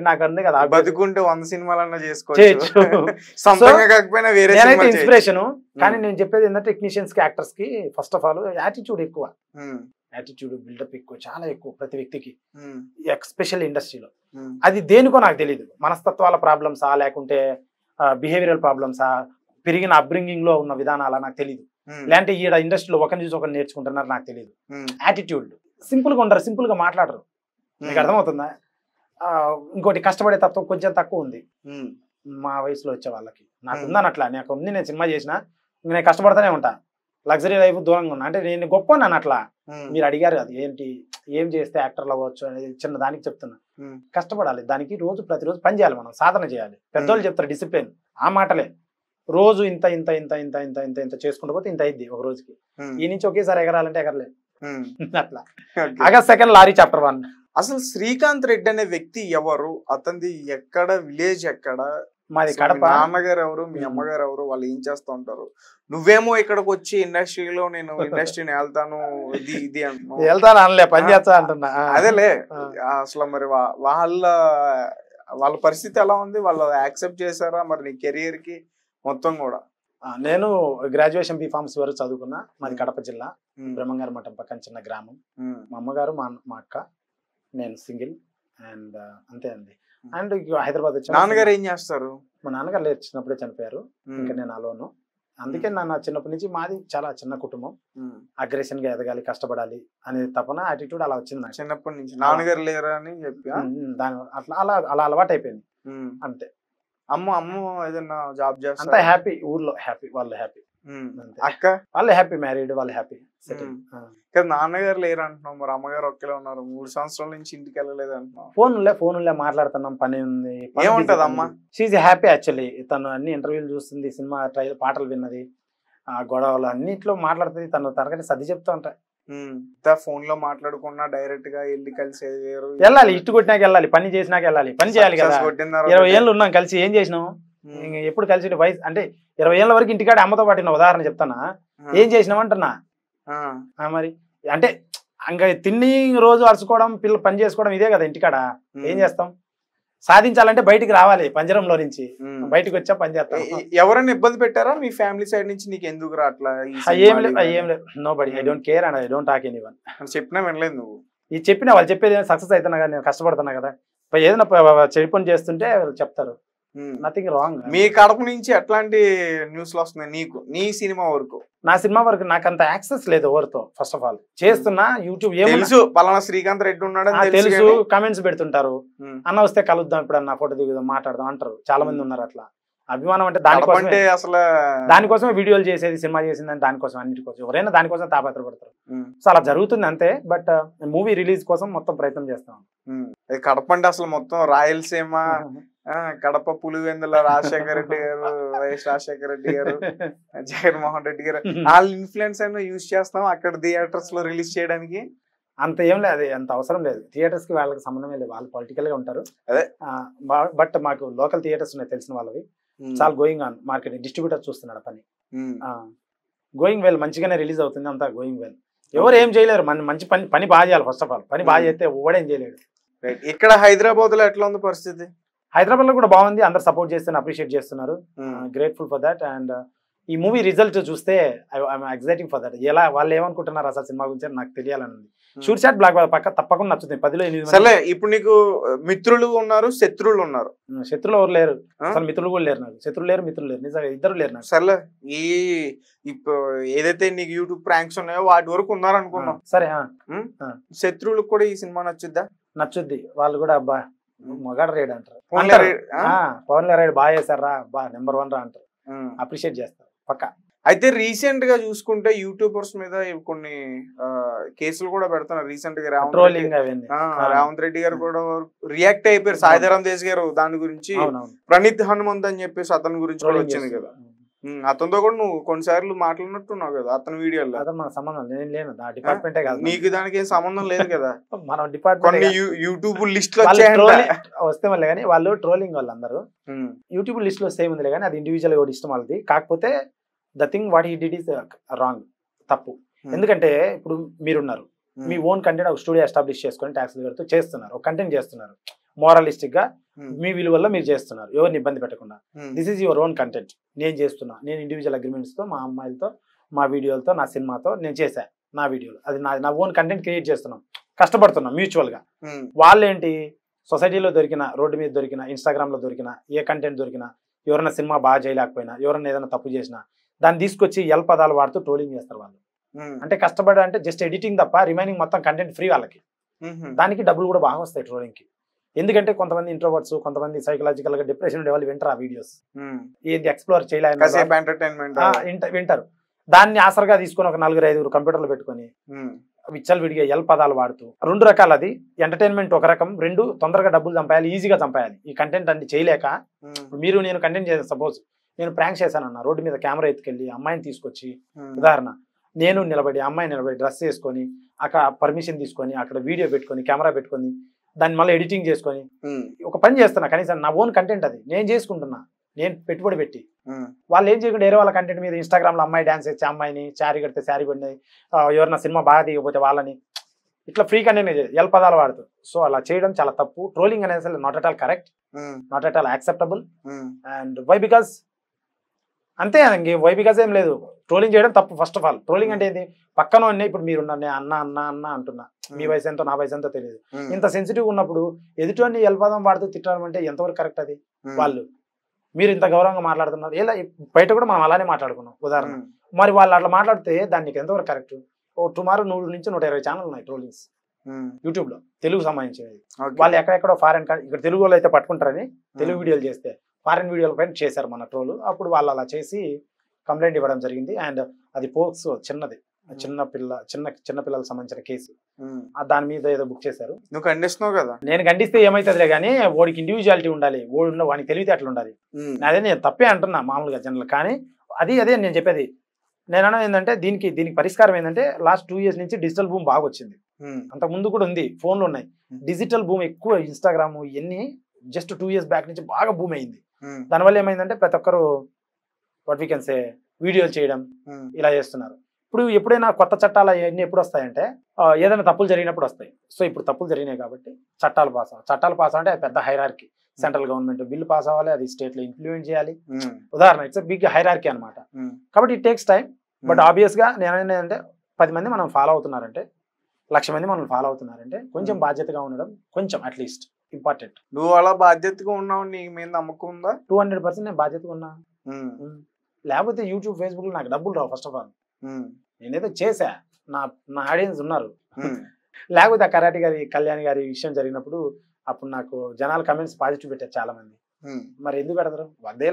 నాకు అందే కదా, బతుకుంటే 100 సినిమాలన్నా చేసుకోవచ్చు, కాకపోయినా వేరే ఇన్స్పిరేషన్. కానీ నేను చెప్పేది ఏంటంటే టెక్నీషియన్స్ కి, యాక్టర్స్ కి ఫస్ట్ ఆఫ్ ఆల్ యాటిట్యూడ్ ఎక్కువ, యాటిట్యూడ్ బిల్డప్ ఎక్కువ, చాలా ఎక్కువ ప్రతి వ్యక్తికి, ఎస్పెషల్ ఇండస్ట్రీలో. అది దేనికో నాకు తెలియదు, మనస్తత్వాల ప్రాబ్లమ్సా లేకుంటే బిహేవియరల్ ప్రాబ్లమ్సా, పెరిగిన అప్బ్రింగింగ్ లో ఉన్న విధానాలా నాకు తెలియదు. లేదంటే ఈడ ఇండస్ట్రీలో ఒకరిని చూసి ఒకరు నేర్చుకుంటున్నారు నాకు తెలియదు. యాటిట్యూడ్ సింపుల్ గా ఉండరు, సింపుల్ గా మాట్లాడరు. మీకు అర్థమవుతుందా? ఇంకోటి కష్టపడే తత్వం కొంచెం తక్కువ ఉంది మా వయసులో వచ్చే వాళ్ళకి. నాకు ఉందని అట్లా, నాకు ఉంది, నేను సినిమా చేసిన నేను కష్టపడుతూనే ఉంటా, లగ్జరీ లైఫ్ దూరంగా ఉన్నా. అంటే నేను గొప్ప నన్ను అట్లా. మీరు అడిగారు అది ఏంటి, ఏం చేస్తే యాక్టర్లు అవ్వచ్చు అనేది చిన్న దానికి చెప్తున్నా. కష్టపడాలి, దానికి ప్రతిరోజు పని చేయాలి, మనం సాధన చేయాలి. పెద్దోళ్ళు చెప్తారు డిసిప్లిన్, ఆ మాటలే. రోజు ఇంత ఇంత ఇంత ఇంత ఇంత ఇంత ఇంత చేసుకుంటూ పోతే ఇంత అయింది ఒక రోజుకి. ఈ నుంచి ఒకేసారి ఎగరాలంటే ఎగరలేదు అట్లా. August 2 lorry chapter 1. అసలు శ్రీకాంత్ రెడ్డి అనే వ్యక్తి ఎవరు, అతనిది ఎక్కడ, విలేజ్ ఎక్కడ, మాది కడప. నాన్నగారు ఎవరు, మీ అమ్మగారు ఎవరు, వాళ్ళు ఏం చేస్తూ ఉంటారు? నువ్వేమో ఇక్కడికి వచ్చి ఇండస్ట్రీలో నేను ఇండస్ట్రీని వెళ్తాను ఇది అంటున్నావు. వెళ్తాను అనలే, పని చేస్తా అంటున్నా. అదేలే, అసలు మరి వాళ్ళ పరిస్థితి ఎలా ఉంది? వాళ్ళు యాక్సెప్ట్ చేశారా మరి నీ కెరియర్ కి మొత్తం కూడా? నేను గ్రాడ్యుయేషన్ బీఫార్మసీ వరకు చదువుకున్నా. మాది కడప జిల్లా, బ్రహ్మంగారి మఠం పక్కన చిన్న గ్రామం. మా అమ్మగారు, మా అక్క, నేను సింగిల్, అండ్ అంతే అండి. అండ్ హైదరాబాద్ వచ్చి. నాన్నగారు ఏం చేస్తారు? మా నాన్నగారు లేరు, చిన్నప్పుడే చనిపోయారు. ఇంకా నేను అలోను. అందుకే నా చిన్నప్పటి నుంచి మాది చాలా చిన్న కుటుంబం. అగ్రెషన్ గా ఎదగాలి, కష్టపడాలి అనే తపన, యాటిట్యూడ్ అలా వచ్చింది నాకు చిన్నప్పటి నుంచి. నాన్నగారు లేరా అని చెప్పి దాని అట్లా అలా అలవాటు అయిపోయింది అంతే. అమ్మ ఏదన్నా జాబ్ చేస్తా? అంతా హ్యాపీ, ఊర్లో హ్యాపీ, వాళ్ళు హ్యాపీ. అక్క వాళ్ళు హ్యాపీ, మ్యారీడ్, వాళ్ళు హ్యాపీ, సెటిల్. నాన్నగారు లేరు అంటున్నావు, మరి అమ్మగారు ఒక్కలే ఉన్నారు, 3 సంవత్సరాల నుంచి ఇంటికి వెళ్ళలేదు అంటున్నావు. ఫోన్లే మాట్లాడుతున్నాం, పని ఉంది. ఏముంటది అమ్మ? She's happy actually. తను అన్ని ఇంటర్వ్యూలు చూస్తుంది, సినిమా పాటలు విన్నది, గొడవలు అన్నిట్లో మాట్లాడుతుంది. తనకంటే సర్ది చెప్తా ఉంటాయి. ఫోన్ లో మాట్లాడుకున్నా డైరెక్ట్ గా వెళ్ళి కలిసి వెళ్ళాలి, ఇటు కొట్టినాక వెళ్ళాలి, పని చేసినాక వెళ్ళాలి, పని చేయాలి కదా. 20 ఏళ్ళు ఉన్నాం కలిసి, ఏం చేసినావు? ఎప్పుడు కలిసి వయసు అంటే 20 ఏళ్ళ వరకు ఇంటికాడ అమ్మతో పాటు ఉదాహరణ చెప్తానా, ఏం చేసినావు అంటున్నా. మరి అంటే ఇంకా తిండి రోజు అరుచుకోవడం, పిల్లలు పని చేసుకోవడం ఇదే కదా ఇంటికాడ. ఏం చేస్తాం? సాధించాలంటే బయటికి రావాలి, పంజరంలో నుంచి బయటకు వచ్చా పని చేస్తాం. ఎవరైనా ఇబ్బంది పెట్టారా మీ ఫ్యామిలీ సైడ్ నుంచి? నీకు ఎందుకు రాట్లా? ఏం లేదు, nobody, I don't care and I don't talk anyone. చెప్పినా వినలేదు నువ్వు? ఇది చెప్పినా వాళ్ళు చెప్పేది సక్సెస్ అవుతున్నా కదా, నేను కష్టపడుతున్నా కదా. ఏదైనా చెడు పని చేస్తుంటే చెప్తారు, నథింగ్ రాంగ్. మీ కడప నుంచి ఎట్లాంటి న్యూస్లు వస్తున్నాయి నీకు, నీ సినిమా వరకు? నా సినిమా వరకు నాకు అంత యాక్సెస్ లేదు ఎవరితో. ఫస్ట్ ఆఫ్ ఆల్ చేస్తున్నా యూట్యూబ్, తెలుసు పలానా శ్రీకాంత్ రెడ్డి ఉన్నాడు తెలుసు, కామెంట్స్ పెడుతుంటారు, అన్న వస్తే కలుద్దాం, ఇప్పుడు అన్న ఫోటో దిగుదాం, మాట్లాడదాం అంటారు. చాలా మంది ఉన్నారు అట్లా. అభిమానం అంటే దానికోసమే, అసలు దానికోసమే వీడియోలు చేసేది, సినిమా చేసిందని దానికోసం, అన్నిటి కోసం. ఎవరైనా దానికోసం తాపత్రపడతారు. సో అలా జరుగుతుంది అంతే. బట్ మూవీ రిలీజ్ కోసం మొత్తం ప్రయత్నం చేస్తాం. కడప అంటే అసలు మొత్తం రాయలసీమ, కడప పులివెందుల రాజశేఖర రెడ్డి గారు, వైఎస్ రాజశేఖర రెడ్డి గారు, జగన్మోహన్ రెడ్డి గారు, వాళ్ళ ఇన్ఫ్లుయెన్స్ అయినా యూజ్ చేస్తాం అక్కడ థియేటర్స్ లో రిలీజ్ చేయడానికి. అంత ఏం లేదు, అది అంత అవసరం లేదు. థియేటర్స్ కి వాళ్ళకి సంబంధమే లేదు, వాళ్ళు పొలిటికల్ గా ఉంటారు. అదే బట్ మాకు లోకల్ థియేటర్స్ ఉన్నాయి తెలిసిన వాళ్ళవి, చాలా గోయింగ్ ఆన్ మార్కెటింగ్. డిస్ట్రిబ్యూటర్ చూస్తున్నాడు పని. గోయింగ్ వెల్, మంచిగానే రిలీజ్ అవుతుంది, అంతా గోయింగ్ వెల్. ఎవరు ఏం చేయలేరు, మంచి పని బాగా చేయాలి. ఫస్ట్ ఆఫ్ ఆల్ పని బాగా చేస్తే ఓడేం చేయలేడు. ఇక్కడ హైదరాబాద్ లో ఎట్లా ఉంది పరిస్థితి? హైదరాబాద్ లో కూడా బాగుంది, అందరు సపోర్ట్ చేస్తున్నారు, అప్రిషియేట్ చేస్తున్నారు. Grateful for that. అండ్ ఈ మూవీ రిజల్ట్ చూస్తే ఐఎమ్ ఎక్సైటింగ్ ఫర్ దట్. ఎలా వాళ్ళు ఏమనుకుంటున్నారు అసలు సినిమా గురించి నాకు తెలియాలని ఉంది. షూట్ షాట్ బ్లాక్ పక్క తప్పకుండా నచ్చుతుంది. 10లో 8. సరే, ఇప్పుడు నీకు మిత్రులు ఉన్నారు, శత్రువులు ఉన్నారు. శత్రులు ఎవరు లేరు, అసలు మిత్రులు కూడా లేరు నాకు. శత్రులు లేరు, మిత్రులు లేరు, నిజంగా ఇద్దరు లేరు నాకు. సర్లే, ఇప్పుడు ఏదైతే నీకు యూట్యూబ్ ప్రాంక్స్ ఉన్నాయో వాటి వరకు ఉన్నారు అనుకున్నాం. సరే, శత్రువులకు కూడా ఈ సినిమా నచ్చుద్దా? నచ్చుద్ది. వాళ్ళు కూడా అబ్బా మగాడు రేడ్ అంటారు, పవన్ రైడ్ బాగా చేశారా, బా నెంబర్ 1 రా అంటారు, అప్రిషియేట్ చేస్తారు పక్క. అయితే రీసెంట్ గా చూసుకుంటే యూట్యూబర్స్ మీద కొన్ని కేసులు కూడా పెడుతున్నారు. రీసెంట్ గా రేవంత్ రెడ్డి గారు కూడా రియాక్ట్ అయిపోయారు. సాయిధరం తేజ్ గారు దాని గురించి, ప్రణీత్ హనుమంత్ అని చెప్పేసి అతని గురించి కూడా వచ్చింది కదా. అతనితో కూడా నువ్వు కొన్నిసార్లు మాట్లాడినట్టున్నావు కదా అతని వీడియోలో. డిపార్ట్మెంటే కాదు, నీకు దానికి ఏం సంబంధం లేదు కదా. మనం డిపార్ట్మెంట్ యూట్యూబ్ లిస్ట్ లో వస్తే మళ్ళీ కానీ వాళ్ళు ట్రోలింగ్ వాళ్ళు అందరూ యూట్యూబ్ లిస్ట్ లో వస్తే ఉంది కానీ అది ఇండివిజువల్ కూడా ఇష్టం వాళ్ళది. కాకపోతే the thing what he did is wrong, తప్పు. ఎందుకంటే ఇప్పుడు మీరున్నారు, మీ ఓన్ కంటెంట్ ఒక స్టూడియో ఎస్టాబ్లిష్ చేసుకొని ట్యాక్స్లు కడుతూ చేస్తున్నారు, ఒక కంటెంట్ చేస్తున్నారు, మోరలిస్టిక్ గా మీ విలువల్లో మీరు చేస్తున్నారు, ఎవరిని ఇబ్బంది పెట్టకుండా. This is your own content. నేను చేస్తున్నా, నేను ఇండివిజువల్ అగ్రిమెంట్స్ తో, మా అమ్మాయిలతో, మా వీడియోలతో, నా సినిమాతో నేను చేశా నా వీడియోలు. అది నా ఓన్ కంటెంట్ క్రియేట్ చేస్తున్నాం, కష్టపడుతున్నాం మ్యూచువల్ గా. వాళ్ళేంటి సొసైటీలో దొరికిన, రోడ్డు మీద దొరికిన, ఇన్స్టాగ్రామ్ లో దొరికిన, ఏ కంటెంట్ దొరికినా, ఎవరైనా సినిమా బాగా చేయలేకపోయినా, ఎవరైనా ఏదైనా తప్పు చేసినా దాన్ని తీసుకొచ్చి పదాలు వాడుతూ ట్రోలింగ్ చేస్తారు వాళ్ళు. అంటే కష్టపడ అంటే జస్ట్ ఎడిటింగ్ తప్ప రిమైనింగ్ మొత్తం కంటెంట్ ఫ్రీ వాళ్ళకి. దానికి డబ్బులు కూడా బాగా వస్తాయి ట్రోలింగ్ కి. ఎందుకంటే కొంతమంది ఇంట్రోవర్ట్స్, కొంతమంది సైకలాజికల్ గా డిప్రెషన్ ఉండే వాళ్ళు వింటారు ఆ వీడియోస్, ఏది ఎక్స్ప్లోర్ చేయలేదు వింటారు. దాన్ని ఆసరగా తీసుకొని ఒక 4-5 కంప్యూటర్లు పెట్టుకొని విచ్చలు విడిగా పదాలు వాడుతూ 2 రకాలు. అది ఎంటర్టైన్మెంట్ ఒక రకం, 2 తొందరగా డబ్బులు చంపేయాలి, ఈజీగా చంపేయాలి. ఈ కంటెంట్ అన్ని చేయలేక మీరు నేను కంటెంట్ చేశాను, సపోజ్ నేను ప్రాంక్ చేశానన్న, రోడ్డు మీద కెమెరా ఎత్తుకెళ్ళి అమ్మాయిని తీసుకొచ్చి, ఉదాహరణ నేను నిలబడి అమ్మాయి నిలబడి డ్రెస్ వేసుకొని అక్కడ పర్మిషన్ తీసుకొని అక్కడ వీడియో పెట్టుకొని కెమెరా పెట్టుకొని దాన్ని మళ్ళీ ఎడిటింగ్ చేసుకొని ఒక పని చేస్తున్నా. కనీసం నా ఓన్ కంటెంట్ అది నేను చేసుకుంటున్నా, నేను పెట్టుబడి పెట్టి. వాళ్ళు ఏం చేయకుండా వేరే వాళ్ళ కంటెంట్ మీద ఇన్స్టాగ్రామ్ లో అమ్మాయి డాన్స్ వేస్తే అమ్మాయిని, శారీ కడితే శారీ పడినాయి, ఎవరన్నా సినిమా బాగా దిగపోతే వాళ్ళని, ఇట్లా ఫ్రీ కంటెంట్ పదాలు వాడుతూ. సో అలా చేయడం చాలా తప్పు. ట్రోలింగ్ అనేది అసలు not at all correct, not at all acceptable. And why because అంతే, వై బికాస్ ఏం లేదు. ట్రోలింగ్ చేయడం తప్పు. ఫస్ట్ ఆఫ్ ఆల్ ట్రోలింగ్ అంటే ఏంటి, పక్కన ఇప్పుడు మీరున్నా అన్న అన్న అన్న అంటున్నా, మీ వయసు ఎంతో నా వయసు ఎంతో తెలియదు. ఇంత సెన్సిటివ్ ఉన్నప్పుడు ఎదుటి పదం వాడుతూ తిట్టడం అంటే ఎంతవరకు కరెక్ట్ అది? వాళ్ళు మీరు ఇంత గౌరవంగా మాట్లాడుతున్నారు, ఇలా బయట కూడా మనం అలానే మాట్లాడుకున్నాం ఉదాహరణ. మరి వాళ్ళు అట్లా మాట్లాడితే దానికి ఎంతవరకు కరెక్ట్? టుమారో 100 నుంచి 120 ఛానల్ ఉన్నాయి ట్రోలింగ్స్ యూట్యూబ్ లో, తెలుగు సంబంధించినవి. వాళ్ళు ఎక్కడెక్కడో ఫారెన్, ఇక్కడ తెలుగు వాళ్ళు అయితే పట్టుకుంటారని తెలుగు వీడియోలు చేస్తే ఫారెన్ వీడియోల పైన చేశారు మన ట్రోల్. అప్పుడు వాళ్ళు అలా చేసి కంప్లైంట్ ఇవ్వడం జరిగింది. అండ్ అది పోక్స్ చిన్నది, చిన్న పిల్లలకు సంబంధించిన కేసు. దాని మీద ఏదో బుక్ చేశారు. నువ్వు ఖండిస్తున్నావు కదా? నేను ఖండిస్తే ఏమైతుందిలే కానీ వాడికి ఇండివిజువాలిటీ ఉండాలి, వాడికి తెలివితేటలు ఉండాలి. అదే నేను తప్పే అంటున్నా మామూలుగా జనరల్. కానీ అదే నేను చెప్పేది. నేను అన్నది ఏంటంటే దీనికి పరిష్కారం ఏంటంటే లాస్ట్ 2 years నుంచి డిజిటల్ బూమ్ బాగా వచ్చింది. అంత ముందు కూడా ఉంది, ఫోన్లు ఉన్నాయి. డిజిటల్ బూమ్ ఎక్కువ, ఇన్స్టాగ్రామ్ ఇవన్నీ జస్ట్ 2 years బ్యాక్ నుంచి బాగా బూమ్ అయింది. దానివల్ల ఏమైందంటే ప్రతి ఒక్కరు వాట్ వీ కెన్ సే వీడియోలు చేయడం ఇలా చేస్తున్నారు. ఇప్పుడు ఎప్పుడైనా కొత్త చట్టాలు అవన్నీ ఎప్పుడు వస్తాయంటే ఏదైనా తప్పులు జరిగినప్పుడు వస్తాయి. సో ఇప్పుడు తప్పులు జరిగినాయి కాబట్టి చట్టాలు పాస్ అంటే పెద్ద hierarchy. Central government bill pass అవ్వాలి, అది స్టేట్ లో ఇంప్లిమెంట్ చేయాలి. ఉదాహరణ ఇట్స్ బిగ్ హైరార్కీ అనమాట. కాబట్టి it takes time. But obvious గా నేను ఏంటంటే 10 మంది మనం ఫాలో అవుతున్నారంటే, 1,00,000 మంది మనం ఫాలో అవుతున్నారంటే కొంచెం బాధ్యతగా ఉండడం కొంచెం అట్లీస్ట్ ఇంపార్టెంట్. నువ్వు అలా బాధ్యతగా ఉన్నావు, నీ మీద నమ్మకం ఉందా? 200% నేను బాధ్యతగా ఉన్నా. లేకపోతే యూట్యూబ్, ఫేస్బుక్ లో నాకు డబ్బులు రావు. ఫస్ట్ ఆఫ్ ఆల్ నేనేదో చేశా, నా ఆడియన్స్ ఉన్నారు. లేకపోతే ఆ కరాటి గారి, కళ్యాణ్ గారి విషయం జరిగినప్పుడు అప్పుడు నాకు జనాలు కమెంట్స్ పాజిటివ్ పెట్టారు చాలా మంది. మరి ఎందుకు పెడతారు? దే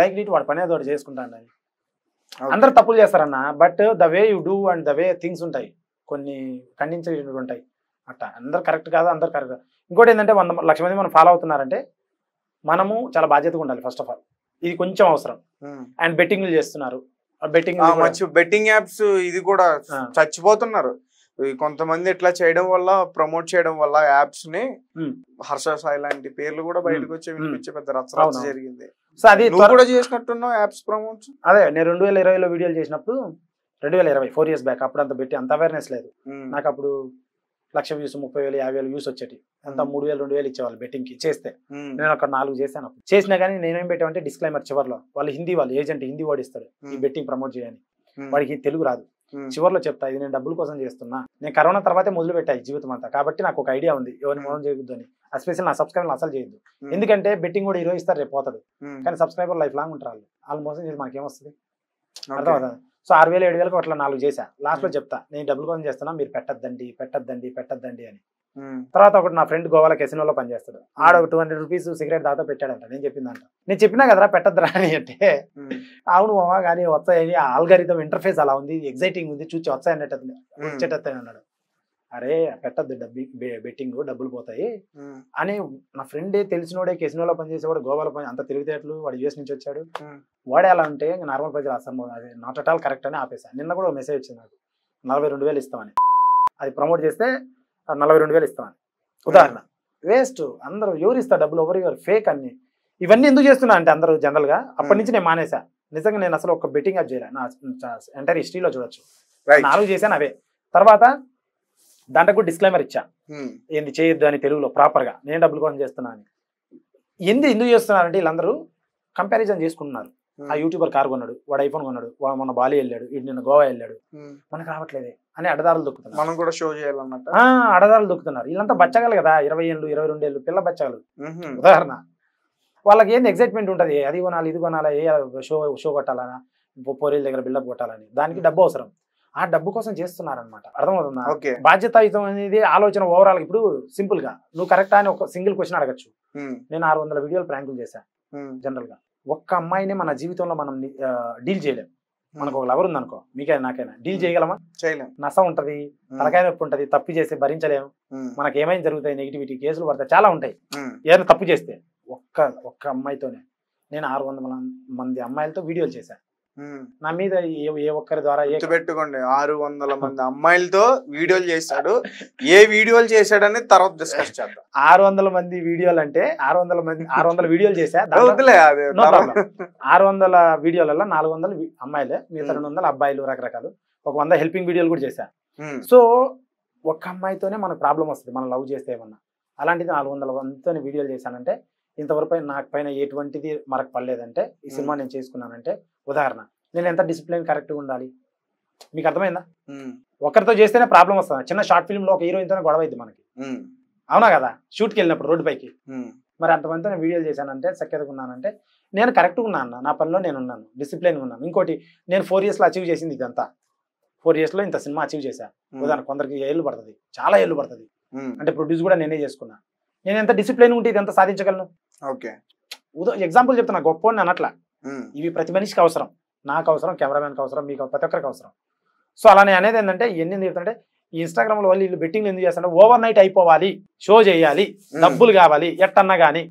లైక్ ఇట్ వాడు పని ఏదో చేసుకుంటాను అని. అందరు తప్పులు చేస్తారన్న, but the way you do and the way things ఉంటాయి, కొన్ని ఖండించేటువంటి ఉంటాయి. అట్లా అందరు కరెక్ట్ కాదు, అందరు కరెక్ట్. ఇంకోటి ఏంటంటే 1,00,000 మంది మనం ఫాలో అవుతున్నారంటే మనము చాలా బాధ్యతగా ఉండాలి. ఫస్ట్ ఆఫ్ ఆల్ ఇది కొంచెం అవసరం. అండ్ బెట్టింగ్లు చేస్తున్నారు, బెట్టింగ్ యాప్స్ ఇది కూడా చచ్చిపోతున్నారు. కొంతమంది ఇట్లా చేయడం వల్ల, ప్రమోట్ చేయడం వల్ల యాప్స్ ని ఉమ్. హర్ష సాయి లాంటి పేర్లు కూడా బయటకు వచ్చి వినిపించే పెద్ద రచ్చరచ్చ అవును. జరిగింది. సో అది నువ్వు కూడా చేసినట్టున్నావు యాప్స్ ప్రమోట్స్. అదే నేను 2020లో వీడియోలు చేసినప్పుడు 2020 4 years బ్యాక్ అప్పుడు అంత పెట్టి అంత అవేర్నెస్ లేదు నాకు. అప్పుడు 1,00,000 వ్యూస్, 30,000, 50,000 వ్యూస్ వచ్చేటి. అంత 3,000, 2,000 ఇచ్చేవాళ్ళు బెట్టింగ్ కి చేస్తే. నేను ఒక 4 చేశాను. అప్పుడు చేసినా కానీ నేనేం పెట్టామంటే డిస్క్లైమర్ చివర్లో, వాళ్ళు హిందీ, వాళ్ళు ఏజెంట్ హిందీ వాడిస్తాడు ఈ బెట్టింగ్ ప్రమోట్ చేయని, వాడికి తెలుగు రాదు. చివర్లో చెప్తా, ఇది నేను డబ్బుల కోసం చేస్తున్నా, నేను కరోనా తర్వాతే మొదలు పెట్టాయి జీవితం అంతా, కాబట్టి నాకు ఒక ఐడియా ఉంది ఎవరిని మోసం చేయొద్దు అని. ఎస్పెషల్ నా సబ్స్క్రైబర్లు అసలు చేయొద్దు, ఎందుకంటే బెట్టింగ్ కూడా ఈరోజు ఇస్తారు, రేపు పోతాడు. కానీ సబ్స్క్రైబర్ లైఫ్ లాంగ్ ఉంటారు. వాళ్ళు మోసం చేసి మనకేమొస్తుంది, అర్థం అవుతుంది. సో 6,000, 7,000 అట్లా 4 చేశా. లాస్ట్ లో చెప్తా, నేను డబ్బుల కోసం చేస్తున్నా, మీరు పెట్టద్దండి అని. తర్వాత ఒకటి నా ఫ్రెండ్ గోవాలో కెసినోలో పనిచేస్తాడు, ఆడ ఒక 200 రూపీస్ సిగరెట్ దాకా పెట్టాడంట. నేను చెప్పిందంట, నేను చెప్పినా కదరా పెట్టద్దురా అని అంటే, అవును మామా కానీ వస్తాయని, ఆల్గారిథం ఇంటర్ఫేస్ అలా ఉంది, ఎగ్జైటింగ్ ఉంది, చూసి వచ్చేటట్టు అన్నాడు. అరే పెట్టద్దు, బెట్టింగ్ డబ్బులు పోతాయి అని. నా ఫ్రెండే తెలిసినోడే కెసినోలో పనిచేసేవాడు, గోవాలో అంత తెలివితేటలు, వాడు యూఎస్ నుంచి వచ్చాడు. వాడే అలా అంటే నార్మల్ ప్రజలు అసలు అది నాట్ అట్ ఆల్ కరెక్ట్ అని ఆపేశాను. నిన్న కూడా మెసేజ్ వచ్చింది నాకు, 42,000 ఇస్తామని. అది ప్రమోట్ చేస్తే 42,000 ఇస్తామని. ఉదాహరణ వేస్ట్. అందరూ ఎవరు ఇస్తారు డబ్బులు, ఎవరు ఫేక్ అన్ని. ఇవన్నీ ఎందుకు చేస్తున్నా అంటే అందరూ జనరల్ గా అప్పటి నుంచి నేను మానేసా. నిజంగా నేను అసలు ఒక బెట్టింగ్ యాప్ చేయలే నా ఎంటైర్ హిస్టరీలో చూడొచ్చు. 4 చేశాను అవే. తర్వాత దాంట్లో కూడా డిస్క్లైమర్ ఇచ్చా, ఏంది చేయొద్దు అని తెలుగులో ప్రాపర్ గా, నేను డబ్బుల కోసం చేస్తున్నా అని. ఎందుకు చేస్తున్నారంటే వీళ్ళందరూ కంపారిజన్ చేసుకుంటున్నారు. ఆ యూట్యూబర్ కార్ కొన్నాడు, వాడు ఐఫోన్ కొన్నాడు, వాడు మొన్న బాలి వెళ్ళాడు, ఇటు నిన్న గోవా వెళ్ళాడు, మనకు రావట్లేదే అని అడదారులు దొక్కుతున్నారు. మనం కూడా షో చేయాలన్నట్టు అడదారులు దొక్కుతున్నారు. వీళ్ళంతా బచ్చగాలు కదా, 20 ఏళ్ళు 22 ఏళ్ళు పిల్ల బచ్చగాలు. ఉదాహరణ వాళ్ళకి ఏంది ఎగ్జైట్మెంట్ ఉంటుంది, అది కొనాలి ఇది కొనాలి, షో కొట్టాలనా, పోరీల దగ్గర బిల్డప్ కొట్టాలని. దానికి డబ్బు అవసరం, ఆ డబ్బు కోసం చేస్తున్నారనమాట. అర్థమవుతుందా? బాధ్యతాయుతం అనేది ఆలోచన ఓవరాల్. ఇప్పుడు సింపుల్ గా నువ్వు కరెక్టా అని ఒక సింగిల్ క్వశ్చన్ అడగచ్చు. నేను 600 వీడియోలు ప్రాంకులు చేశాను. జనరల్ గా ఒక్క అమ్మాయిని మన జీవితంలో మనం డీల్ చేయలేం. మనకు ఒక లవర్ ఉందనుకో, మీకైనా నాకైనా డీల్ చేయగలమా? చేయలేం. నష్టం ఉంటది, తలకాయ నొప్పి ఉంటది, తప్పు చేస్తే భరించలేము, మనకి ఏమైనా జరుగుతాయి, నెగిటివిటీ కేసులు పడతాయి, చాలా ఉంటాయి ఏదైనా తప్పు చేస్తే. ఒక్క అమ్మాయితోనే నేను 600 మంది అమ్మాయిలతో వీడియోలు చేశాను. నా మీద ఏ ఒక్కరి ద్వారా పెట్టుకోండి, 600 మంది అమ్మాయిలతో వీడియోలు చేశాడు. ఏ వీడియోలు చేశాడని తర్వాత డిస్కస్ చేద్దాం. 600 మంది వీడియోలు అంటే 600 వీడియోలు చేశా. 600 వీడియోలలో 400 అమ్మాయిలే, మిగతా 200 అబ్బాయిలు రకరకాలు. ఒక 100 హెల్పింగ్ వీడియోలు కూడా చేశా. సో ఒక్క అమ్మాయితోనే మనకు ప్రాబ్లం వస్తుంది మనం లవ్ చేస్తే ఏమన్నా. అలాంటిది 400 మందితో వీడియోలు చేశానంటే ఇంతవరకు నాకు పైన ఎటువంటిది మనకు పడలేదంటే ఈ సినిమా నేను చేసుకున్నానంటే ఉదాహరణ. నేను ఎంత డిసిప్లిన్ కరెక్ట్గా ఉండాలి, మీకు అర్థమైందా? ఒకరితో చేస్తేనే ప్రాబ్లం వస్తుంది. చిన్న షార్ట్ ఫిల్మ్ లో ఒక హీరోయిన్తోనే గొడవ అయింది మనకి, అవునా కదా? షూట్కి వెళ్ళినప్పుడు రోడ్డు పైకి. మరి అంతమందితో నేను వీడియోలు చేశానంటే సఖ్యతగా ఉన్నానంటే నేను కరెక్ట్గా ఉన్నాను, నా పనిలో నేను ఉన్నాను, డిసిప్లిన్గా ఉన్నాను. ఇంకోటి నేను 4 yearsలో అచీవ్ చేసింది ఇదంతా. 4 yearsలో ఇంత సినిమా అచీవ్ చేశాను. ఉదాహరణ కొందరికి ఏళ్ళు పడుతుంది, చాలా ఏళ్ళు పడుతుంది. అంటే ప్రొడ్యూస్ కూడా నేనే చేసుకున్నా. నేను ఎంత డిసిప్లిన్ ఉంటే ఇదంతా సాధించగలను. ఓకే, ఎగ్జాంపుల్ చెప్తున్నా, గొప్ప అని అట్లా. ఇవి ప్రతి మనిషికి అవసరం, నాకు అవసరం, కెమెరామెన్కి అవసరం, మీకు ప్రతి ఒక్కరికి అవసరం. సో అలా నేను అనేది ఏంటంటే ఎన్ని చెప్తుంటే ఈ ఇన్స్టాగ్రామ్ లో వాళ్ళు వీళ్ళు బెట్టింగ్ ఎందుకు చేస్తారంటే ఓవర్ నైట్ అయిపోవాలి, షో చేయాలి, డబ్బులు కావాలి ఎట్టన్నా కానీ.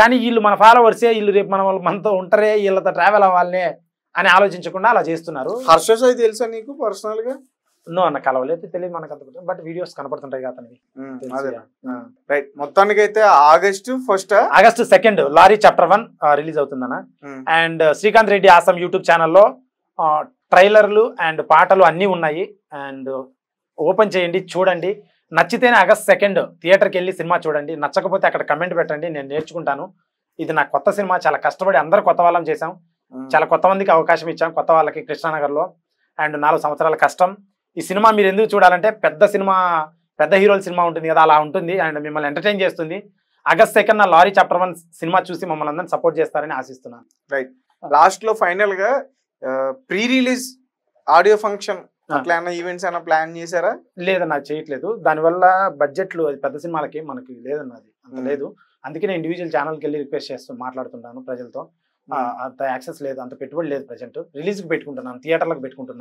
కానీ వీళ్ళు మన ఫాలోవర్సే, వీళ్ళు రేపు మనతో ఉంటారే, వీళ్ళతో ట్రావెల్ అవ్వాలనే అని ఆలోచించకుండా అలా చేస్తున్నారు. హర్ష సాయి తెలుసా నీకు పర్సనల్ గా? నో అన్న, కలవలేదు, తెలియదు మనకు అంత, బట్ వీడియోస్ కనపడుతుంటాయి కదా అతనివి. రైట్, మొత్తానికి అయితే August 2 లారీ చాప్టర్ 1 రిలీజ్ అవుతుందన్న. అండ్ శ్రీకాంత్ రెడ్డి ఆసం యూట్యూబ్ ఛానల్లో ట్రైలర్లు అండ్ పాటలు అన్నీ ఉన్నాయి. అండ్ ఓపెన్ చేయండి, చూడండి. నచ్చితేనే August 2 థియేటర్కి వెళ్ళి సినిమా చూడండి. నచ్చకపోతే అక్కడ కమెంట్ పెట్టండి, నేను నేర్చుకుంటాను. ఇది నా కొత్త సినిమా, చాలా కష్టపడి అందరూ కొత్త వాళ్ళం చేసాం, చాలా కొత్త మందికి అవకాశం ఇచ్చాం, కొత్త వాళ్ళకి కృష్ణానగర్లో. అండ్ 4 సంవత్సరాల కష్టం. ఈ సినిమా మీరు ఎందుకు చూడాలంటే పెద్ద సినిమా, పెద్ద హీరోల సినిమా ఉంటుంది కదా, అలా ఉంటుంది. అండ్ మిమ్మల్ని ఎంటర్టైన్ చేస్తుంది. August 2 నా లారీ చాప్టర్ 1 సినిమా చూసి మమ్మల్ని అందరినీ సపోర్ట్ చేస్తారని ఆశిస్తున్నాను. రైట్, లాస్ట్ లో ఫైనల్ గా ప్రీ రిలీజ్ ఆడియో ఫంక్షన్ అట్లా ఈవెంట్స్ ఏమైనా ప్లాన్ చేశారా? లేదన్నా, చేయట్లేదు. దానివల్ల బడ్జెట్లు అది పెద్ద సినిమాలకి మనకి లేదన్నా, అది అంత లేదు. అందుకే నేను ఇండివిజువల్ ఛానల్కి వెళ్ళి రిక్వెస్ట్ చేస్తూ మాట్లాడుతుంటాను ప్రజలతో. అంత యాక్సెస్ లేదు, అంత పెట్టుబడి లేదు. ప్రజెంట్ రిలీజ్కి పెట్టుకుంటున్నాను, థియేటర్లకు పెట్టుకుంటున్నాను.